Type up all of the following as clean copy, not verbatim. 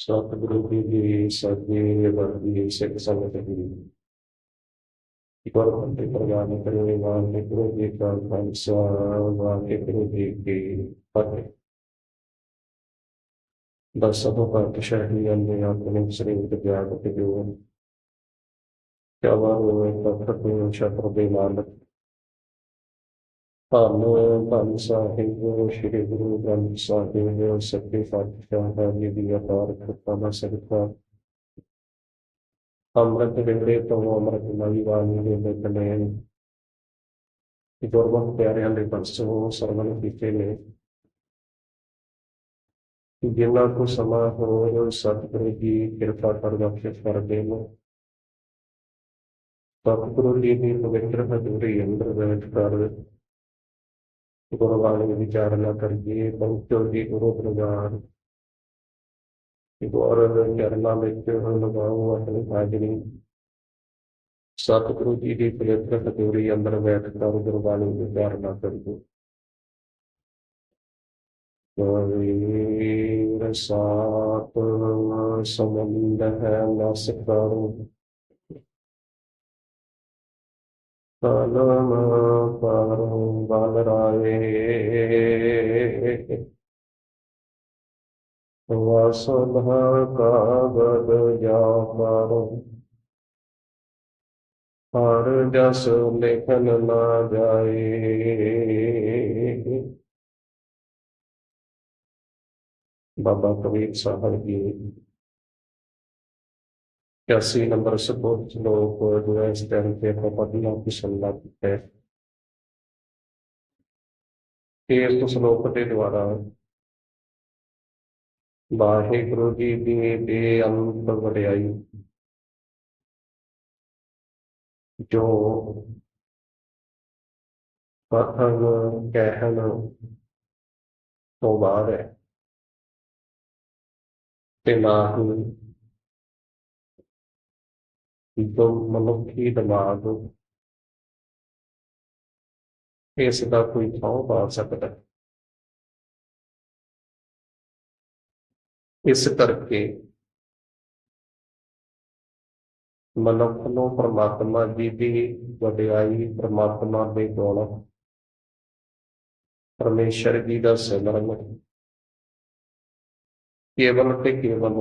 सतगुरु की सभी वर्दी से संगत गुरु प्रदान करे वाले गुरु जी का खालसा वाले गुरु जी की फतेह। दसों का शहरी अन्य अपने शरीर त्याग जो क्या वह शत्रु बेमानत पालो पाल साहिब श्री गुरु ग्रंथ साहिब सत्य पातशाह निधि अपार कृपा सरिता अमृत वेले तो अमृत मई वाणी वेले कले गुरमुख प्यारिਆਂ ਦੇ ਪਰਸੋਂ ਸਰਵਨ ਕੀਤੇ ਨੇ ਜਿਨ੍ਹਾਂ ਕੋ ਸਮਾਂ ਹੋਰ ਸਤਿਗੁਰੂ ਜੀ ਕਿਰਪਾ ਕਰ ਬਖਸ਼ਿਸ਼ ਕਰਦੇ ਨੇ ਸਤਿਗੁਰੂ ਜੀ ਦੀ ਪਵਿੱਤਰ ਹਜ਼ੂਰੀ ਅੰਦਰ ਬੈਠ ਕਰ ਗੁਰਬਾਣੀ ਵਿਚਾਰਨਾ ਕਰੀਏ ਪਹੁੰਚੋ ਜੀ ਗੁਰੂ ਪ੍ਰਗਾਨ ਗੌਰ ਚਰਨਾਂ ਵਿੱਚ ਲਗਾਓ ਆਪਣੀ ਹਾਜ਼ਰੀ। ਸਤਿਗੁਰੂ ਜੀ ਦੀ ਪਵਿੱਤਰ ਹਜ਼ੂਰੀ ਅੰਦਰ ਬੈਠ ਕਰ ਗੁਰਬਾਣੀ ਦੀ ਧਾਰਨਾ ਕਰੀਏ। ਕਬੀਰ ਸਾਤ ਸਮੁੰਦ ਹੈ ਨਸ ਕਰੋ, ਕਲਮ ਕਰੋ ਬਲ ਰਾਏ। ਵਸੁਧਾ ਕਾਗਦ ਜਾ ਕਰੋ, ਹਰ ਜਸ ਲਿਖਨ ਨਾ ਜਾਏ। ਬਾਬਾ ਕਬੀਰ ਸਾਹਿਬ ਜੀ 81 ਨੰਬਰ ਸਲੋਕ ਜੋ ਹੈ ਇਸ ਟਾਈਮ ਤੇ ਆਪਾਂ ਪੜ੍ਹਨਾ ਪਸੰਦ ਕੀਤਾ ਹੈ। ਇਸ ਸਲੋਕ ਦੇ ਦੁਆਰਾ ਵਾਹਿਗੁਰੂ ਜੀ ਦੀ ਬੇਅੰਤ ਵਡਿਆਈ ਜੋ ਕਥਨ ਕਹਿਣ ਤੋਂ ਬਾਹਰ ਹੈ ਤੇ ਨਾ ਹੀ ਜੋ ਮਨੁੱਖੀ ਦਿਮਾਗ ਇਸ ਦਾ ਕੋਈ ਥਾਂ ਪਾ ਸਕਦਾ ਹੈ। ਇਸ ਕਰਕੇ ਮਨੁੱਖ ਨੂੰ ਪ੍ਰਮਾਤਮਾ ਜੀ ਦੀ ਵਡਿਆਈ, ਪ੍ਰਮਾਤਮਾ ਦੇ ਗੁਣ, ਪਰਮੇਸ਼ਰ ਜੀ ਦਾ ਸਿਮਰਨ ਕੇਵਲ ਤੇ ਕੇਵਲ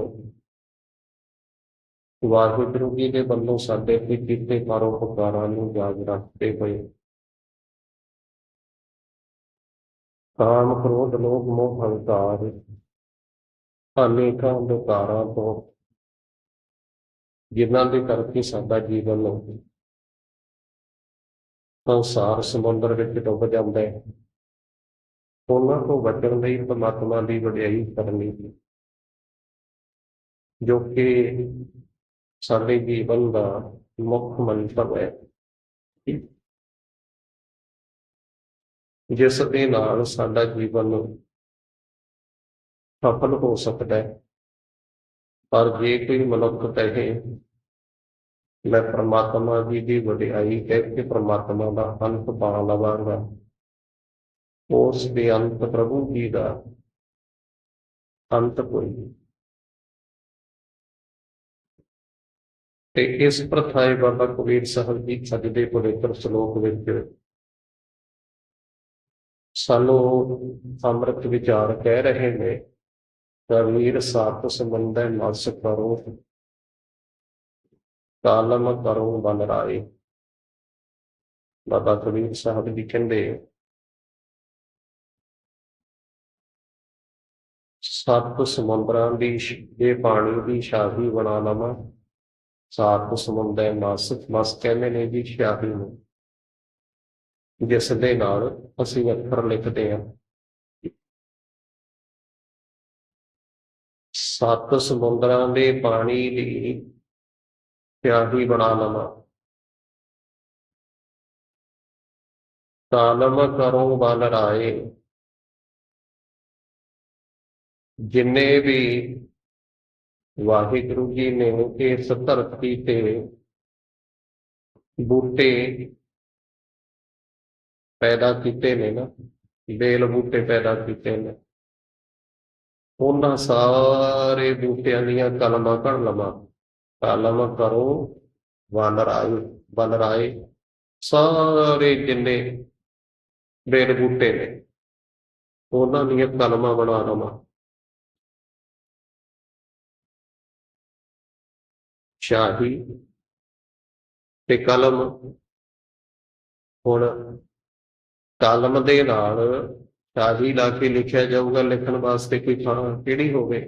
ਵਾਹਿਗੁਰੂ ਜੀ ਦੇ ਵੱਲੋਂ ਸਾਡੇ ਤੇ ਕੀਤੇ ਪਰਉਪਕਾਰਾਂ ਨੂੰ ਯਾਦ ਰੱਖਦੇ ਹੋਏ ਕਾਮ, ਕ੍ਰੋਧ, ਲੋਭ, ਮੋਹ, ਹੰਕਾਰ ਅਨੇਕਾਂ ਅੰਧਕਾਰਾਂ ਤੋਂ ਜਿਨ੍ਹਾਂ ਦੇ ਕਰਕੇ ਸਾਡਾ ਜੀਵਨ ਸੰਸਾਰ ਸਮੁੰਦਰ ਵਿੱਚ ਡੁੱਬ ਜਾਂਦਾ ਹੈ, ਉਹਨਾਂ ਤੋਂ ਬਚਣ ਲਈ ਪਰਮਾਤਮਾ ਦੀ ਵਡਿਆਈ ਕਰਨੀ ਜੋ ਕਿ ਸਾਡੇ ਜੀਵਨ ਦਾ ਮੁੱਖ ਮੰਤਵ ਹੈ, ਜਿਸ ਦੇ ਨਾਲ ਸਾਡਾ ਜੀਵਨ ਸਫਲ ਹੋ ਸਕਦਾ ਹੈ। ਪਰ ਜੇ ਕੋਈ ਮਨੁੱਖ ਕਹੇ ਮੈਂ ਪ੍ਰਮਾਤਮਾ ਜੀ ਦੀ ਵਡਿਆਈ ਕਹਿ ਕੇ ਪ੍ਰਮਾਤਮਾ ਦਾ ਅੰਤ ਪਾ ਲਵਾਂਗਾ, ਉਸ ਦੇ ਅੰਤ ਪ੍ਰਭੂ ਜੀ ਦਾ ਅੰਤ ਕੋਈ ਨਹੀਂ। ਤੇ ਇਸ ਪ੍ਰਥਾਏ ਬਾਬਾ ਕਬੀਰ ਸਾਹਿਬ ਜੀ ਅੱਜ ਦੇ ਪਵਿੱਤਰ ਸ਼ਲੋਕ ਵਿੱਚ ਸਾਨੂੰ ਅੰਮ੍ਰਿਤ ਵਿਚਾਰ ਕਹਿ ਰਹੇ ਨੇ। ਕਬੀਰ ਸਤ ਸੰਬੰਧੈ ਨਸ ਕਰੋ, ਕਾਲਮ ਕਰੋ ਬਲ ਰਾਏ। ਬਾਬਾ ਕਬੀਰ ਸਾਹਿਬ ਜੀ ਕਹਿੰਦੇ ਸੱਤ ਸਮੁੰਦਰਾਂ ਦੀ ਇਹ ਪਾਣੀ ਦੀ ਸ਼ਾਹੀ ਬਣਾ ਲਵਾਂ। ਸੱਤ ਸਮੁੰਦਰ ਮਸ ਕਹਿੰਦੇ ਨੇ ਜੀ ਸ਼ਾਹੀ ਨੂੰ, ਜਿਸ ਦੇ ਨਾਲ ਅਸੀਂ ਅੱਖਰ ਲਿਖਦੇ ਹਾਂ। ਸੱਤ ਸਮੁੰਦਰਾਂ ਦੇ ਪਾਣੀ ਦੀ ਸ਼ਾਹੀ ਬਣਾ ਲਵਾਂ। ਕਾਲਮ ਕਰੋ ਬਲ ਰਾਏ। ਜਿੰਨੇ ਵੀ ਵਾਹਿਗੁਰੂ ਜੀ ਨੇ ਇਸ ਧਰਤੀ ਤੇ ਬੂਟੇ ਪੈਦਾ ਕੀਤੇ ਨੇ ਨਾ, ਬੇਲ ਬੂਟੇ ਪੈਦਾ ਕੀਤੇ ਨੇ, ਉਹਨਾਂ ਸਾਰੇ ਬੂਟਿਆਂ ਦੀਆਂ ਕਲਮਾਂ ਘੜ ਲਵਾਂ। ਕਲਮ ਕਰੋ ਬਲ ਰਾਏ। ਬਲ ਰਾਏ ਸਾਰੇ ਜਿੰਨੇ ਬੇਲ ਬੂਟੇ ਨੇ ਉਹਨਾਂ ਦੀਆਂ ਕਲਮਾਂ ਬਣਾ ਲਵਾਂ। ਸ਼ਾਹੀ ਤੇ ਕਲਮ, ਹੁਣ ਕਲਮ ਦੇ ਨਾਲ ਸ਼ਾਹੀ ਲਾ ਕੇ ਲਿਖਿਆ ਜਾਊਗਾ, ਲਿਖਣ ਵਾਸਤੇ ਕੋਈ ਥਾਂ ਕਿਹੜੀ ਹੋਵੇ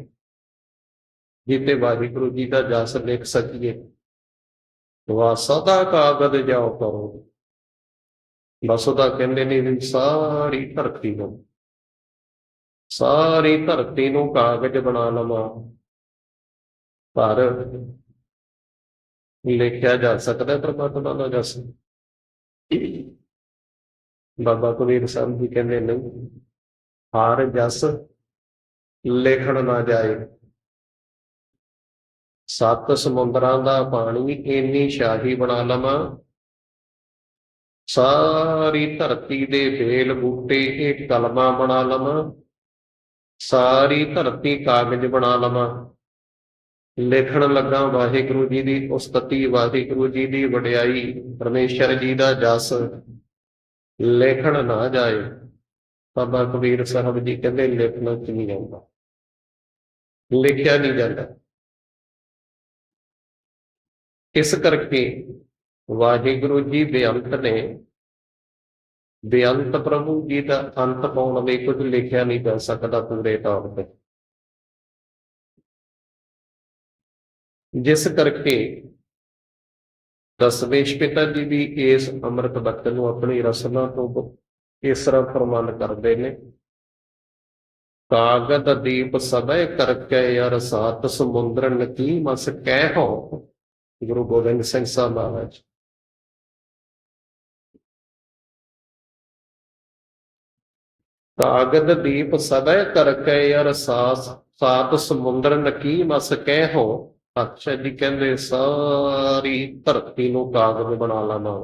ਜਿੱਥੇ ਵਾਹਿਗੁਰੂ ਜੀ ਦਾ ਜਸ ਲਿਖ ਸਕੀਏ। ਸਦਾ ਕਾਗਦ ਜਾਓ ਕਰੋ। ਵਸੁਧਾ ਕਹਿੰਦੇ ਨੇ ਵੀ ਸਾਰੀ ਧਰਤੀ ਨੂੰ, ਸਾਰੀ ਧਰਤੀ ਨੂੰ ਕਾਗਜ਼ ਬਣਾ ਲਵਾਂ, ਪਰ ਲਿਖਿਆ ਜਾ ਸਕਦਾ ਪਰਮਾਤਮਾ ਦਾ ਜਸ। ਬਾਬਾ ਕਬੀਰ ਸਾਹਿਬ ਜੀ ਕਹਿੰਦੇ ਨਹੀਂ, ਹਰ ਜਸ ਲਿਖਣ ਨਾ ਜਾਏ। ਸੱਤ ਸਮੁੰਦਰਾਂ ਦਾ ਪਾਣੀ ਇੰਨੀ ਸ਼ਾਹੀ ਬਣਾ ਲਵਾਂ, ਸਾਰੀ ਧਰਤੀ ਦੇ ਵੇਲ ਬੂਟੇ ਇਹ ਕਲਮਾਂ ਬਣਾ ਲਵਾਂ, ਸਾਰੀ ਧਰਤੀ ਕਾਗਜ਼ ਬਣਾ ਲਵਾਂ, ਲਿਖਣ ਲੱਗਾ ਵਾਹਿਗੁਰੂ ਜੀ ਦੀ ਉਸਤਤੀ, ਵਾਹਿਗੁਰੂ ਜੀ ਦੀ ਵਡਿਆਈ, ਪਰਮੇਸ਼ਰ ਜੀ ਦਾ ਜਸ ਲਿਖਣ ਨਾ ਜਾਏ। ਬਾਬਾ ਕਬੀਰ ਸਾਹਿਬ ਜੀ ਕਹਿੰਦੇ ਲਿਖਣਾ ਚ ਨਹੀਂ ਜਾਂਦਾ, ਲਿਖਿਆ ਨਹੀਂ ਜਾਂਦਾ। ਇਸ ਕਰਕੇ ਵਾਹਿਗੁਰੂ ਜੀ ਬੇਅੰਤ ਨੇ, ਬੇਅੰਤ ਪ੍ਰਭੂ ਜੀ ਦਾ ਅੰਤ ਪਾਉਣ ਲਈ ਕੁਝ ਲਿਖਿਆ ਨਹੀਂ ਜਾ ਸਕਦਾ ਪੂਰੇ ਤੌਰ ਤੇ। ਜਿਸ ਕਰਕੇ ਦਸਵੇਸ਼ ਪਿਤਾ ਜੀ ਵੀ ਇਸ ਅੰਮ੍ਰਿਤ ਬਖਤ ਨੂੰ ਆਪਣੀ ਰਸਨਾ ਤੋਂ ਇਸ ਤਰ੍ਹਾਂ ਫਰਮਾਨ ਕਰਦੇ ਨੇ, ਕਾਗਦ ਦੀਪ ਸਭੈ ਕਰਕੇ ਯਾਰ ਸਾਤ ਸਮੁੰਦਰਨ ਕੀ ਮਸ ਕਹਿ ਹੋ। ਗੁਰੂ ਗੋਬਿੰਦ ਸਿੰਘ ਸਾਹਿਬ ਮਹਾਰਾਜ। ਕਾਗਦ ਦੀਪ ਸਭੈ ਕਰਕੇ ਯਾਰ ਸਾਤ ਸਮੁੰਦਰਨ ਕੀ ਮਸ ਕਹਿ ਹੋ। ਅੱਛਾ ਜੀ, ਕਹਿੰਦੇ ਸਾਰੀ ਧਰਤੀ ਨੂੰ ਕਾਗਜ਼ ਬਣਾ ਲਵਾਂ,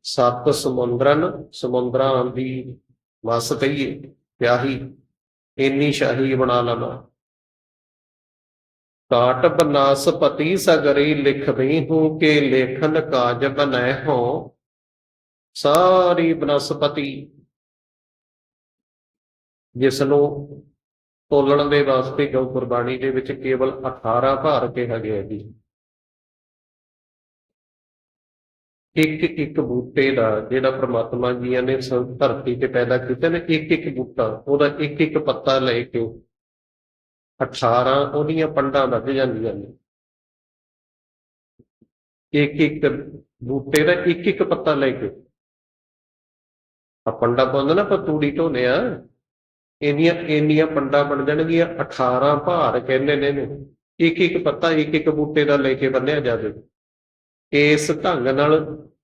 ਸੱਤ ਸਮੁੰਦਰਾਂ ਦੀ ਵਸ ਕਹੀਏ ਪਿਆਹੀ ਇੰਨੀ ਸ਼ਾਹੀ ਬਣਾ ਲਵਾਂ। ਕਾਟ ਬਨਾਸਪਤੀ ਸਗਰੀ ਲਿਖਵੀ ਹੂੰ ਕੇ ਲੇਖਨ ਕਾਜ ਬਣੈ ਹੋ। ਸਾਰੀ ਬਨਸਪਤੀ ਜਿਸ ਨੂੰ ਤੋਲਣ ਦੇ ਵਾਸਤੇ ਜੋ ਗੁਰਬਾਣੀ ਦੇ ਵਿੱਚ ਕੇਵਲ 18 ਭਾਰ ਕਿਹਾ ਗਿਆ ਜੀ। ਇੱਕ ਇੱਕ ਬੂਟੇ ਦਾ ਜਿਹੜਾ ਪ੍ਰਮਾਤਮਾ ਜੀਆਂ ਨੇ ਧਰਤੀ ਤੇ ਪੈਦਾ ਕੀਤਾ ਨੇ, ਇੱਕ ਇੱਕ ਬੂਟਾ ਉਹਦਾ ਇੱਕ ਇੱਕ ਪੱਤਾ ਲੈ ਕੇ 18 ਉਹਦੀਆਂ ਪੰਡਾਂ ਵੱਧ ਜਾਂਦੀਆਂ ਨੇ। ਇੱਕ ਇੱਕ ਬੂਟੇ ਦਾ ਇੱਕ ਇੱਕ ਪੱਤਾ ਲੈ ਕੇ ਆ ਪੰਡਾ ਪਾਉਂਦੇ ਨਾ ਆਪਾਂ ਤੂੜੀ ਢੋਨੇ ਆ, ਇੰਨੀਆਂ ਪੰਡਾਂ ਬਣ ਜਾਣਗੀਆਂ। 18 ਭਾਰ ਕਹਿੰਦੇ ਨੇ ਇਹਨੂੰ, ਇੱਕ ਇੱਕ ਪੱਤਾ ਇੱਕ ਇੱਕ ਬੂਟੇ ਦਾ ਲੈ ਕੇ ਬੰਨਿਆ ਜਾਵੇ। ਇਸ ਢੰਗ ਨਾਲ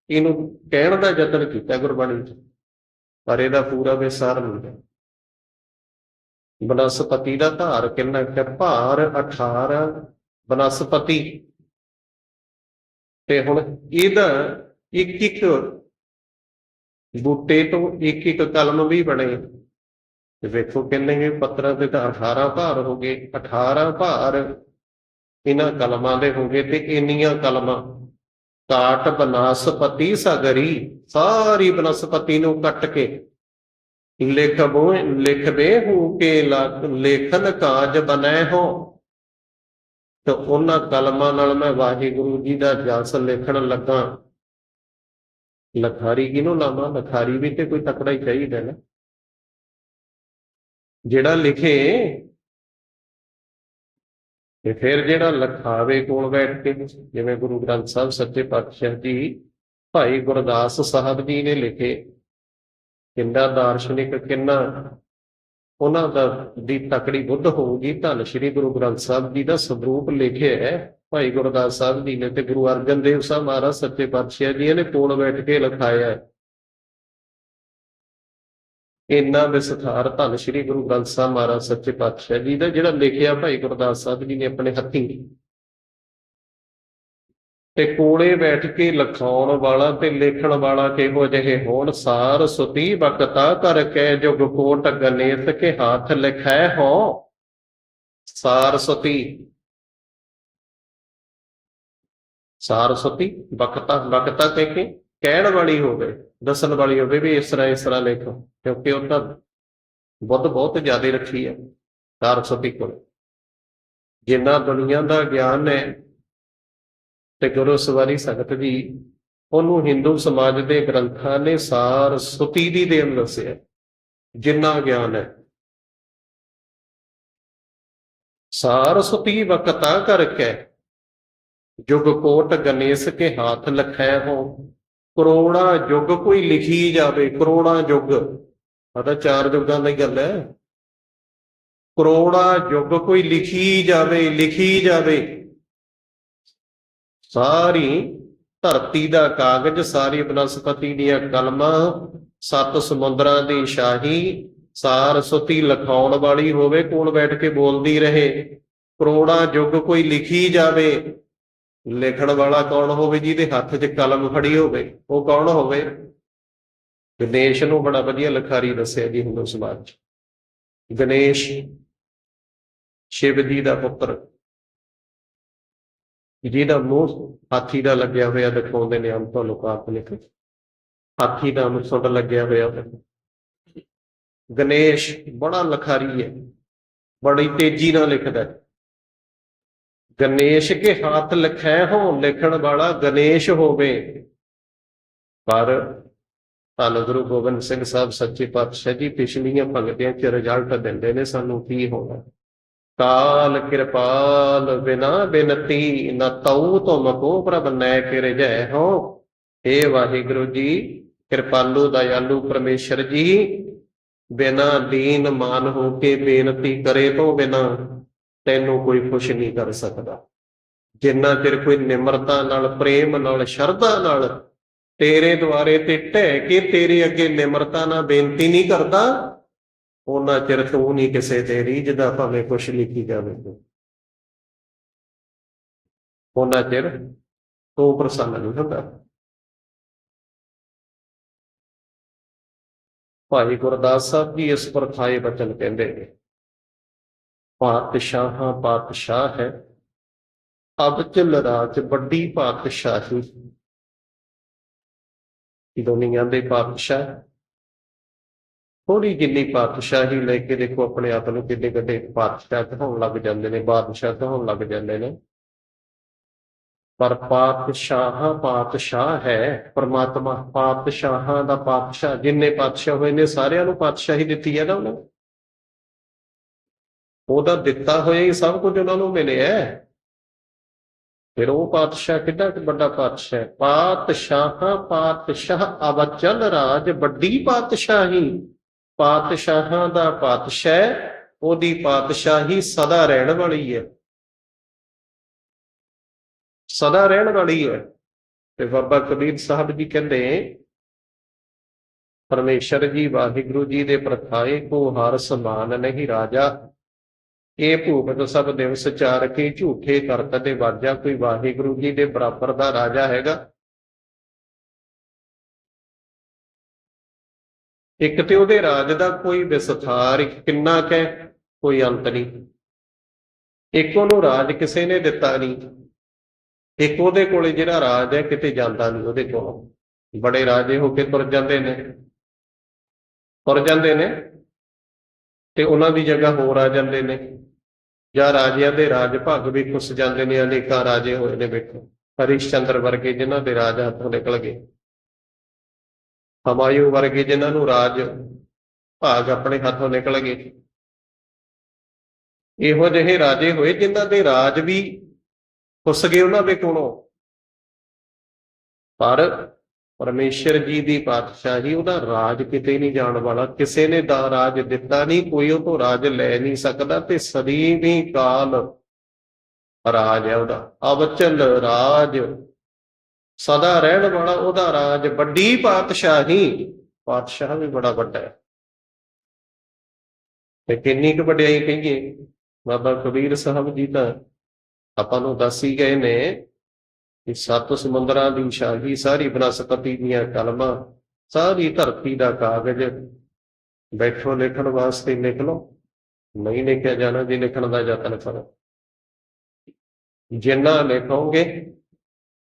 ਇਹਨੂੰ ਕਹਿਣ ਦਾ ਯਤਨ ਕੀਤਾ ਗੁਰਬਾਣੀ ਚ, ਪਰ ਇਹਦਾ ਪੂਰਾ ਵਿਸਾਰ ਨਹੀਂ। ਬਨਸਪਤੀ ਦਾ ਧਾਰ ਕਿੰਨਾ ਕਿ ਭਾਰ 18 ਬਨਸਪਤੀ, ਤੇ ਹੁਣ ਇਹਦਾ ਇੱਕ ਇੱਕ ਬੂਟੇ ਤੋਂ ਇੱਕ ਇੱਕ ਕਲਮ ਵੀ ਬਣੇ। ਤੇ ਵੇਖੋ ਕਿੰਨੇ ਪੱਤਰਾਂ ਦੇ ਤਾਂ 18 ਭਾਰ ਹੋ ਗਏ। 18 ਭਾਰ ਇਹਨਾਂ ਕਲਮਾਂ ਦੇ ਹੋ ਗਏ, ਤੇ ਇੰਨੀਆਂ ਕਲਮਾਂ। ਕਾਟ ਬਨਸਪਤੀ ਸਗਰੀ, ਸਾਰੀ ਬਨਸਪਤੀ ਨੂੰ ਕੱਟ ਕੇ ਲਿਖਵੇ ਹੂੰ ਕੇ ਲੇਖਨ ਕਾਜ ਬਣੈ ਹੋ। ਤੇ ਉਹਨਾਂ ਕਲਮਾਂ ਨਾਲ ਮੈਂ ਵਾਹਿਗੁਰੂ ਜੀ ਦਾ ਜਸ ਲਿਖਣ ਲੱਗਾ। ਲਖਾਰੀ ਕਿਹਨੂੰ ਲਾਵਾਂ? ਲਖਾਰੀ ਵੀ ਤੇ ਕੋਈ ਤਕੜਾ ਹੀ ਚਾਹੀਦਾ ਨਾ, ਜਿਹੜਾ ਲਿਖੇ। ਤੇ ਫਿਰ ਜਿਹੜਾ ਲਿਖਾਵੇ ਕੋਲ ਬੈਠ ਕੇ, ਜਿਵੇਂ ਗੁਰੂ ਗ੍ਰੰਥ ਸਾਹਿਬ ਸੱਚੇ ਪਾਤਸ਼ਾਹ ਜੀ ਭਾਈ ਗੁਰਦਾਸ ਸਾਹਿਬ ਜੀ ਨੇ ਲਿਖੇ, ਕਿੰਨਾ ਦਾਰਸ਼ਨਿਕ, ਕਿੰਨਾ ਉਹਨਾਂ ਦੀ ਤਕੜੀ ਬੁੱਧ ਹੋਊਗੀ। ਧੰਨ ਸ਼੍ਰੀ ਗੁਰੂ ਗ੍ਰੰਥ ਸਾਹਿਬ ਜੀ ਦਾ ਸਰੂਪ ਲਿਖਿਆ ਹੈ ਭਾਈ ਗੁਰਦਾਸ ਸਾਹਿਬ ਜੀ ਨੇ, ਤੇ ਗੁਰੂ ਅਰਜਨ ਦੇਵ ਸਾਹਿਬ ਮਹਾਰਾਜ ਸੱਚੇ ਪਾਤਸ਼ਾਹ ਜੀ ਨੇ ਕੋਲ ਬੈਠ ਕੇ ਲਿਖਾਇਆ ਹੈ। ਇੰਨਾ ਵਿਸਥਾਰ ਧੰਨ ਸ਼੍ਰੀ ਗੁਰੂ ਗ੍ਰੰਥ ਸਾਹਿਬ ਮਹਾਰਾਜ ਸੱਚੇ ਪਾਤਸ਼ਾਹ ਜੀ ਦਾ ਜਿਹੜਾ ਲਿਖਿਆ ਭਾਈ ਗੁਰਦਾਸ ਸਾਹਿਬ ਜੀ ਨੇ ਆਪਣੇ ਹੱਥੀਂ। ਤੇ ਕੋਲੇ ਬੈਠ ਕੇ ਲਿਖਾਉਣ ਵਾਲਾ ਤੇ ਲਿਖਣ ਵਾਲਾ ਕਿਹੋ ਜਿਹੇ ਹੋਣ। ਸਾਰ ਸੁਤੀ ਬਖਤਾ ਕਰਕੇ ਜੁਗ ਕੋਟ ਗਣੇਸ਼ ਕੇ ਹੱਥ ਲਿਖੈ ਹੋ। ਸਾਰਸਤੀ, ਸਾਰਸਤੀ ਬਖਤਾ, ਬਖਤਾ ਕਹਿ ਕੇ ਕਹਿਣ ਵਾਲੀ ਹੋਵੇ, ਦੱਸਣ ਵਾਲੀ ਹੋਵੇ ਵੀ ਇਸ ਤਰ੍ਹਾਂ ਲਿਖੋ, ਕਿਉਂਕਿ ਉਹ ਤਾਂ ਬੁੱਧ ਬਹੁਤ ਜ਼ਿਆਦਾ ਰੱਖੀ ਹੈ ਸਾਰਸਤੀ ਕੋਲ। ਜਿੰਨਾ ਦੁਨੀਆ ਦਾ ਗਿਆਨ ਹੈ, ਤੇ ਗੁਰੂ ਸਵਾਰੀ ਸੰਗਤ ਜੀ ਉਹਨੂੰ ਹਿੰਦੂ ਸਮਾਜ ਦੇ ਗ੍ਰੰਥਾਂ ਨੇ ਸਾਰਸਤੀ ਦੀ ਦੇਣ ਦੱਸਿਆ। ਜਿੰਨਾ ਗਿਆਨ ਹੈ ਸਾਰਸਤੀ ਬਖਤਾ ਕਰਕੇ ਜੁਗ ਕੋਟ ਗਣੇਸ਼ ਕੇ ਹੱਥ ਲਿਖੈ ਹੋ। ਕਰੋੜਾਂ ਯੁੱਗ ਕੋਈ ਲਿਖੀ ਜਾਵੇ, ਕਰੋੜਾਂ ਯੁੱਗ, ਤਾਂ 4 ਯੁੱਗਾਂ ਦੀ ਗੱਲ ਹੈ। ਕਰੋੜਾਂ ਯੁੱਗ ਕੋਈ ਲਿਖੀ ਜਾਵੇ, ਸਾਰੀ ਧਰਤੀ ਦਾ ਕਾਗਜ਼, ਸਾਰੀ ਬਨਸਪਤੀ ਦੀਆਂ ਕਲਮਾਂ, 7 ਸਮੁੰਦਰਾਂ ਦੀ ਸ਼ਾਹੀ, ਸਾਰਸਵਤੀ ਲਿਖਾਉਣ ਵਾਲੀ ਹੋਵੇ, ਕੋਲ ਬੈਠ ਕੇ ਬੋਲਦੀ ਰਹੇ, ਕਰੋੜਾਂ ਯੁੱਗ ਕੋਈ ਲਿਖੀ ਜਾਵੇ, ਲਿਖਣ ਵਾਲਾ ਕੌਣ ਹੋਵੇ? ਜਿਹਦੇ ਹੱਥ 'ਚ ਕਲਮ ਫੜੀ ਹੋਵੇ, ਉਹ ਕੌਣ ਹੋਵੇ? ਗਣੇਸ਼ ਨੂੰ ਬੜਾ ਵਧੀਆ ਲਿਖਾਰੀ ਦੱਸਿਆ ਜੀ ਹਿੰਦੂ ਸਮਾਜ 'ਚ। ਗਣੇਸ਼ ਸ਼ਿਵ ਜੀ ਦਾ ਪੁੱਤਰ, ਜਿਹਦਾ ਮੂੰਹ ਹਾਥੀ ਦਾ ਲੱਗਿਆ ਹੋਇਆ ਦਿਖਾਉਂਦੇ ਨੇ ਆਮ ਤੋਂ ਲੋਕ ਆਪਣੇ, ਹਾਥੀ ਦਾ ਮੁੱਛ ਲੱਗਿਆ ਹੋਇਆ। ਗਣੇਸ਼ ਬੜਾ ਲਿਖਾਰੀ ਹੈ, ਬੜੀ ਤੇਜ਼ੀ ਨਾਲ ਲਿਖਦਾ। ਗਣੇਸ਼ ਕੇ ਹੱਥ ਲਿਖੈ ਹੋ, ਲਿਖਣ ਵਾਲਾ ਗਣੇਸ਼ ਹੋਵੇ। ਪਰ ਧੰਨ ਗੁਰੂ ਗੋਬਿੰਦ ਸਿੰਘ ਸਾਹਿਬ ਸੱਚੇ ਪਾਤਸ਼ਾਹ ਜੀ ਪਿਛਲੀਆਂ ਭਗਤੀਆਂ 'ਚ ਰਿਜ਼ਲਟ ਦਿੰਦੇ ਨੇ ਸਾਨੂੰ ਕੀ ਹੋਣਾ। ਕਾਲ ਕਿਰਪਾਲ ਬਿਨਾ ਬਿਨਤੀ, ਨਾ ਤਉ ਤੁਮ ਕੋ ਪ੍ਰਭ ਨੈ ਕਿਰ ਜੈ ਹੋ। हे ਵਾਹਿਗੁਰੂ ਜੀ, ਕਿਰਪਾਲੂ ਦਇਆਲੂ ਪਰਮੇਸ਼ਰ ਜੀ, ਬਿਨਾ ਦੀਨ ਮਾਨ ਹੋ ਕੇ ਬੇਨਤੀ ਕਰੇ ਤੋਂ ਬਿਨਾ ਤੈਨੂੰ ਕੋਈ ਖੁਸ਼ ਨਹੀਂ ਕਰ ਸਕਦਾ। ਜਿੰਨਾ ਚਿਰ ਕੋਈ ਨਿਮਰਤਾ ਨਾਲ, ਪ੍ਰੇਮ ਨਾਲ, ਸ਼ਰਧਾ ਨਾਲ ਤੇਰੇ ਦੁਆਰੇ ਤੇ ਢਹਿ ਕੇ ਤੇਰੇ ਅੱਗੇ ਨਿਮਰਤਾ ਨਾਲ ਬੇਨਤੀ ਨਹੀਂ ਕਰਦਾ, ਉਹਨਾਂ ਚਿਰ ਤੂੰ ਨਹੀਂ ਕਿਸੇ ਤੇ ਰੀਝਦਾ, ਭਾਵੇਂ ਕੁਛ ਲਿਖੀ ਜਾਵੇ। ਉਹਨਾਂ ਚਿਰ ਤੂੰ ਪ੍ਰਸੰਨ ਨਹੀਂ ਹੁੰਦਾ। ਭਾਈ ਗੁਰਦਾਸ ਸਾਹਿਬ ਜੀ ਇਸ ਪਰਥਾਏ ਬਚਨ ਕਹਿੰਦੇ ਨੇ, ਪਾਤਸ਼ਾਹਾਂ ਪਾਤਸ਼ਾਹ ਹੈ, ਅਬਚਲ ਰਾਜ ਵੱਡੀ ਪਾਤਸ਼ਾਹੀ। ਦੁਨੀਆ ਦੇ ਪਾਤਸ਼ਾਹ ਥੋੜੀ ਜਿੰਨੀ ਪਾਤਸ਼ਾਹੀ ਲੈ ਕੇ ਦੇਖੋ ਆਪਣੇ ਆਪ ਨੂੰ ਕਿੰਨੇ ਵੱਡੇ ਪਾਤਸ਼ਾਹ ਕਹਾਉਣ ਲੱਗ ਜਾਂਦੇ ਨੇ, ਬਾਦਸ਼ਾਹ ਕਹਾਉਣ ਲੱਗ ਜਾਂਦੇ ਨੇ। ਪਰ ਪਾਤਸ਼ਾਹ ਪਾਤਸ਼ਾਹ ਹੈ ਪਰਮਾਤਮਾ, ਪਾਤਸ਼ਾਹਾਂ ਦਾ ਪਾਤਸ਼ਾਹ। ਜਿੰਨੇ ਪਾਤਸ਼ਾਹ ਹੋਏ ਨੇ ਸਾਰਿਆਂ ਨੂੰ ਪਾਤਸ਼ਾਹੀ ਦਿੱਤੀ ਹੈ ਨਾ ਉਹਨੇ, ਉਹਦਾ ਦਿੱਤਾ ਹੋਇਆ ਹੀ ਸਭ ਕੁਝ ਉਹਨਾਂ ਨੂੰ ਮਿਲਿਆ। ਫਿਰ ਉਹ ਪਾਤਸ਼ਾਹ ਕਿੱਡਾ ਵੱਡਾ ਪਾਤਸ਼ਾਹ ਹੈ। ਪਾਤਸ਼ਾਹਾਂ ਪਾਤਸ਼ਾਹ ਅਵਚਲ ਰਾਜ ਵੱਡੀ ਪਾਤਸ਼ਾਹੀ। ਪਾਤਸ਼ਾਹਾਂ ਦਾ ਪਾਤਸ਼ਾਹ, ਉਹਦੀ ਪਾਤਸ਼ਾਹੀ ਸਦਾ ਰਹਿਣ ਵਾਲੀ ਹੈ, ਸਦਾ ਰਹਿਣ ਵਾਲੀ ਹੈ। ਤੇ ਬਾਬਾ ਕਬੀਰ ਸਾਹਿਬ ਜੀ ਕਹਿੰਦੇ, ਪਰਮੇਸ਼ਰ ਜੀ ਵਾਹਿਗੁਰੂ ਜੀ ਦੇ ਪ੍ਰਥਾਏ ਕੋ ਹਰ ਸਮਾਨ ਨਹੀਂ ਰਾਜਾ। ਇਹ ਭੂਪਤ ਸਭ ਦਿਵਸ ਚਾਰ ਕੇ ਝੂਠੇ ਕਰਤ ਦੇ ਵਾਜਾ। ਕੋਈ ਵਾਹਿਗੁਰੂ ਜੀ ਦੇ ਬਰਾਬਰ ਦਾ ਰਾਜਾ ਹੈਗਾ? ਇੱਕ ਤੇ ਉਹਦੇ ਰਾਜ ਦਾ ਕੋਈ ਵਿਸਥਾਰ, ਕਿੰਨਾ ਕੁ ਕੋਈ ਅੰਤ ਨਹੀਂ। ਇੱਕ ਉਹਨੂੰ ਰਾਜ ਕਿਸੇ ਨੇ ਦਿੱਤਾ ਨਹੀਂ, ਇੱਕ ਉਹਦੇ ਕੋਲੇ ਜਿਹੜਾ ਰਾਜ ਹੈ ਕਿਤੇ ਜਾਂਦਾ ਨਹੀਂ ਉਹਦੇ ਕੋਲੋਂ। ਬੜੇ ਰਾਜੇ ਹੋ ਕੇ ਤੁਰ ਜਾਂਦੇ ਨੇ, ਤੁਰ ਜਾਂਦੇ ਨੇ ਤੇ ਉਹਨਾਂ ਦੀ ਜਗ੍ਹਾ ਹੋਰ ਆ ਜਾਂਦੇ ਨੇ, ਜਾਂ ਰਾਜਿਆਂ ਦੇ ਰਾਜ ਭਾਗ ਵੀ ਖੁੱਸ ਜਾਂਦੇ ਨੇ। ਅਨੇਕਾਂ ਰਾਜੇ ਹੋਏ ਨੇ, ਵੇਖੋ ਹਰੀਸ਼ ਚੰਦਰ ਵਰਗੇ ਜਿਨ੍ਹਾਂ ਦੇ ਰਾਜ ਹੱਥੋਂ ਨਿਕਲ ਗਏ, ਹਮਾਯੂ ਵਰਗੇ ਜਿਨ੍ਹਾਂ ਨੂੰ ਰਾਜ ਭਾਗ ਆਪਣੇ ਹੱਥੋਂ ਨਿਕਲ ਗਏ। ਇਹੋ ਜਿਹੇ ਰਾਜੇ ਹੋਏ ਜਿਨ੍ਹਾਂ ਦੇ ਰਾਜ ਵੀ ਖੁੱਸ ਗਏ ਉਹਨਾਂ ਦੇ ਕੋਲੋਂ। ਪਰ ਪਰਮੇਸ਼ਰ ਜੀ ਦੀ ਪਾਤਸ਼ਾਹੀ, ਉਹਦਾ ਰਾਜ ਕਿਤੇ ਨਹੀਂ ਜਾਣ ਵਾਲਾ। ਕਿਸੇ ਨੇ ਦਾ ਰਾਜ ਦਿੱਤਾ ਨਹੀਂ, ਕੋਈ ਉਹ ਤੋਂ ਰਾਜ ਲੈ ਨਹੀਂ ਸਕਦਾ। ਤੇ ਸਦੀਵੀ ਕਾਲ ਰਾਜ ਹੈ ਉਹਦਾ, ਅਵਚਲ ਰਾਜ, ਸਦਾ ਰਹਿਣ ਵਾਲਾ ਉਹਦਾ ਰਾਜ, ਵੱਡੀ ਪਾਤਸ਼ਾਹੀ। ਪਾਤਸ਼ਾਹ ਵੀ ਬੜਾ ਵੱਡਾ ਹੈ। ਤੇ ਕਿੰਨੀ ਕੁ ਵਡਿਆਈ ਕਹੀਏ। ਬਾਬਾ ਕਬੀਰ ਸਾਹਿਬ ਜੀ ਤਾਂ ਆਪਾਂ ਨੂੰ ਦੱਸ ਹੀ ਗਏ ਨੇ ਕਿ 7 ਸਮੁੰਦਰਾਂ ਦੀ ਸ਼ਾਹੀ, ਸਾਰੀ ਬਨਸਪਤੀ ਦੀਆਂ ਕਲਮਾਂ, ਸਾਰੀ ਧਰਤੀ ਦਾ ਕਾਗਜ਼। ਬੈਠੋ ਲਿਖਣ ਵਾਸਤੇ ਲਿਖ ਲਓ, ਨਹੀਂ ਲਿਖਿਆ ਜਾਣਾ ਜੀ ਲਿਖਣ ਦਾ ਯਤਨ ਕਰੋ। ਜਿੰਨਾ ਲਿਖੋਗੇ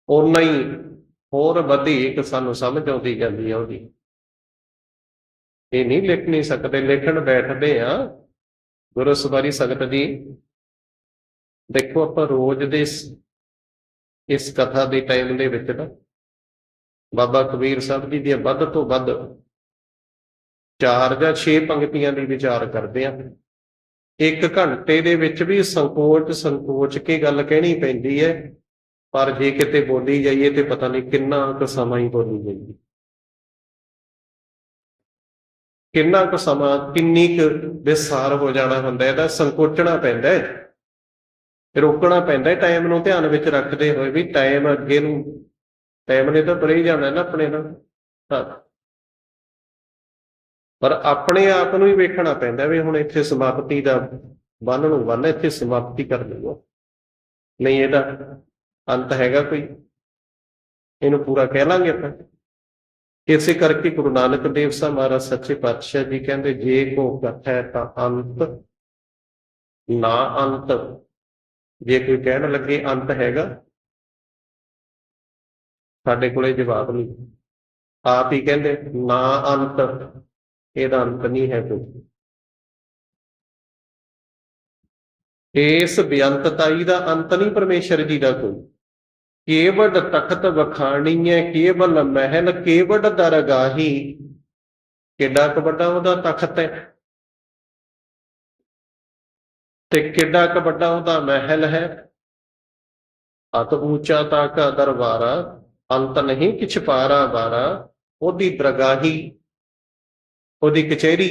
ਓਨਾ ਹੀ ਹੋਰ ਵਧੇਕ ਸਾਨੂੰ ਸਮਝ ਆਉਂਦੀ ਜਾਂਦੀ ਹੈ ਉਹਦੀ। ਇਹ ਨਹੀਂ ਲਿਖ ਨਹੀਂ ਸਕਦੇ, ਲਿਖਣ ਬੈਠਦੇ ਆ। ਗੁਰੂ ਸਵਾਰੀ ਸੰਗਤ ਜੀ ਦੇਖੋ, ਆਪਾਂ ਰੋਜ਼ ਦੇ ਇਸ ਕਥਾ ਦੇ ਟਾਈਮ ਦੇ ਵਿੱਚ ਨਾ ਬਾਬਾ ਕਬੀਰ ਸਾਹਿਬ ਜੀ ਦੀਆਂ ਵੱਧ ਤੋਂ ਵੱਧ 4 ਜਾਂ 6 ਪੰਕਤੀਆਂ ਦੀ ਵਿਚਾਰ ਕਰਦੇ ਆ। 1 ਘੰਟੇ ਦੇ ਵਿੱਚ ਵੀ ਸੰਕੋਚ ਕੇ ਗੱਲ ਕਹਿਣੀ ਪੈਂਦੀ ਹੈ। ਪਰ ਜੇ ਕਿਤੇ ਬੋਲੀ ਜਾਈਏ ਤੇ ਪਤਾ ਨਹੀਂ ਕਿੰਨਾ ਕੁ ਸਮਾਂ ਹੀ ਬੋਲੀ ਜਾਈਏ, ਕਿੰਨਾ ਕੁ ਸਮਾਂ, ਕਿੰਨੀ ਕੁ ਵਿਸਥਾਰ ਹੋ ਜਾਣਾ ਹੁੰਦਾ। ਇਹਦਾ ਸੰਕੋਚਣਾ ਪੈਂਦਾ ਹੈ, ਰੋਕਣਾ ਪੈਂਦਾ ਟਾਈਮ ਨੂੰ ਧਿਆਨ ਵਿੱਚ ਰੱਖਦੇ ਹੋਏ ਵੀ ਟਾਈਮ ਅੱਗੇ ਨੂੰ, ਟਾਈਮ ਨੇ ਤਾਂ ਪਰੇ ਹੀ ਜਾਣਾ ਨਾ ਆਪਣੇ ਨਾਲ। ਪਰ ਆਪਣੇ ਆਪ ਨੂੰ ਹੀ ਵੇਖਣਾ ਪੈਂਦਾ ਵੀ ਹੁਣ ਇੱਥੇ ਸਮਾਪਤੀ ਦਾ ਬੰਨ ਨੂੰ ਬੰਨ, ਇੱਥੇ ਸਮਾਪਤੀ ਕਰ ਲਈਓ, ਨਹੀਂ ਇਹਦਾ ਅੰਤ ਹੈਗਾ ਕੋਈ, ਇਹਨੂੰ ਪੂਰਾ ਕਹਿ ਲਾਂਗੇ ਆਪਾਂ। ਇਸੇ ਕਰਕੇ ਗੁਰੂ ਨਾਨਕ ਦੇਵ ਸਾਹਿਬ ਮਹਾਰਾਜ ਸੱਚੇ ਪਾਤਸ਼ਾਹ ਜੀ ਕਹਿੰਦੇ ਜੇ ਕੋ ਕਥੈ ਤਾਂ ਅੰਤ ਨਾ ਅੰਤ। ਜੇ ਕੋਈ ਕਹਿਣ ਲੱਗੇ ਅੰਤ ਹੈਗਾ, ਸਾਡੇ ਕੋਲੇ ਜਵਾਬ ਨਹੀਂ, ਆਪ ਹੀ ਕਹਿੰਦੇ ਨਾ ਅੰਤ, ਇਹਦਾ ਅੰਤ ਨਹੀਂ ਹੈ ਕੋਈ। ਇਸ ਬੇਅੰਤਤਾਈ ਦਾ ਅੰਤ ਨਹੀਂ ਪਰਮੇਸ਼ਰ ਜੀ ਦਾ ਕੋਈ। ਕੇਵਡ ਤਖਤ ਵਖਾਣੀਐ ਕੇਵਲ ਮਹਿਲ ਕੇਵਡ ਦਰਗਾਹੀ। ਕਿੱਡਾ ਕੁ ਵੱਡਾ ਉਹਦਾ ਤਖਤ ਹੈ ਤੇ ਕਿੱਡਾ ਕੁ ਵੱਡਾ ਉਹਦਾ ਮਹਿਲ ਹੈ। ਅਤ ਊਚਾ ਤਾਕਾ ਦਰਬਾਰਾ ਅੰਤ ਨਹੀਂ ਕਿਛ ਪਾਰਾ ਬਾਰਾ। ਉਹਦੀ ਦਰਗਾਹੀ, ਉਹਦੀ ਕਚਹਿਰੀ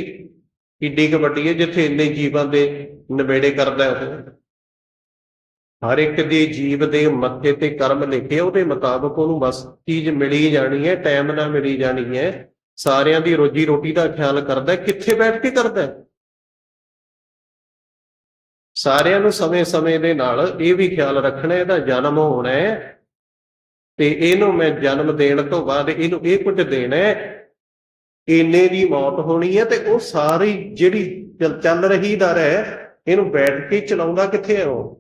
ਕਿੱਡੀ ਕੁ ਵੱਡੀ ਹੈ ਜਿੱਥੇ ਇੰਨੇ ਜੀਵਾਂ ਦੇ ਨਿਬੇੜੇ ਕਰਦਾ ਉਹ। ਹਰ ਇੱਕ ਦੇ ਜੀਵ ਦੇ ਮੱਥੇ ਤੇ ਕਰਮ ਲਿਖੇ, ਉਹਦੇ ਮੁਤਾਬਕ ਉਹਨੂੰ ਬਸ ਚੀਜ਼ ਮਿਲੀ ਜਾਣੀ ਹੈ, ਟਾਈਮ ਨਾਲ ਮਿਲੀ ਜਾਣੀ ਹੈ। ਸਾਰਿਆਂ ਦੀ ਰੋਜੀ ਰੋਟੀ ਦਾ ਖਿਆਲ ਕਰਦਾ, ਕਿੱਥੇ ਬੈਠ ਕੇ ਕਰਦਾ, ਸਾਰਿਆਂ ਨੂੰ ਸਮੇਂ ਸਮੇਂ ਦੇ ਨਾਲ ਇਹ ਵੀ ਖਿਆਲ ਰੱਖਣਾ ਇਹਦਾ ਜਨਮ ਹੋਣਾ ਹੈ ਤੇ ਇਹਨੂੰ ਮੈਂ ਜਨਮ ਦੇਣ ਤੋਂ ਬਾਅਦ ਇਹਨੂੰ ਇਹ ਕੁਝ ਦੇਣਾ ਹੈ, ਇੰਨੇ ਦੀ ਮੌਤ ਹੋਣੀ ਹੈ। ਤੇ ਉਹ ਸਾਰੀ ਜਿਹੜੀ ਚੱਲ ਰਹੀ ਦਰ ਹੈ, ਇਹਨੂੰ ਬੈਠ ਕੇ ਚਲਾਉਂਦਾ ਕਿੱਥੇ ਹੈ ਉਹ।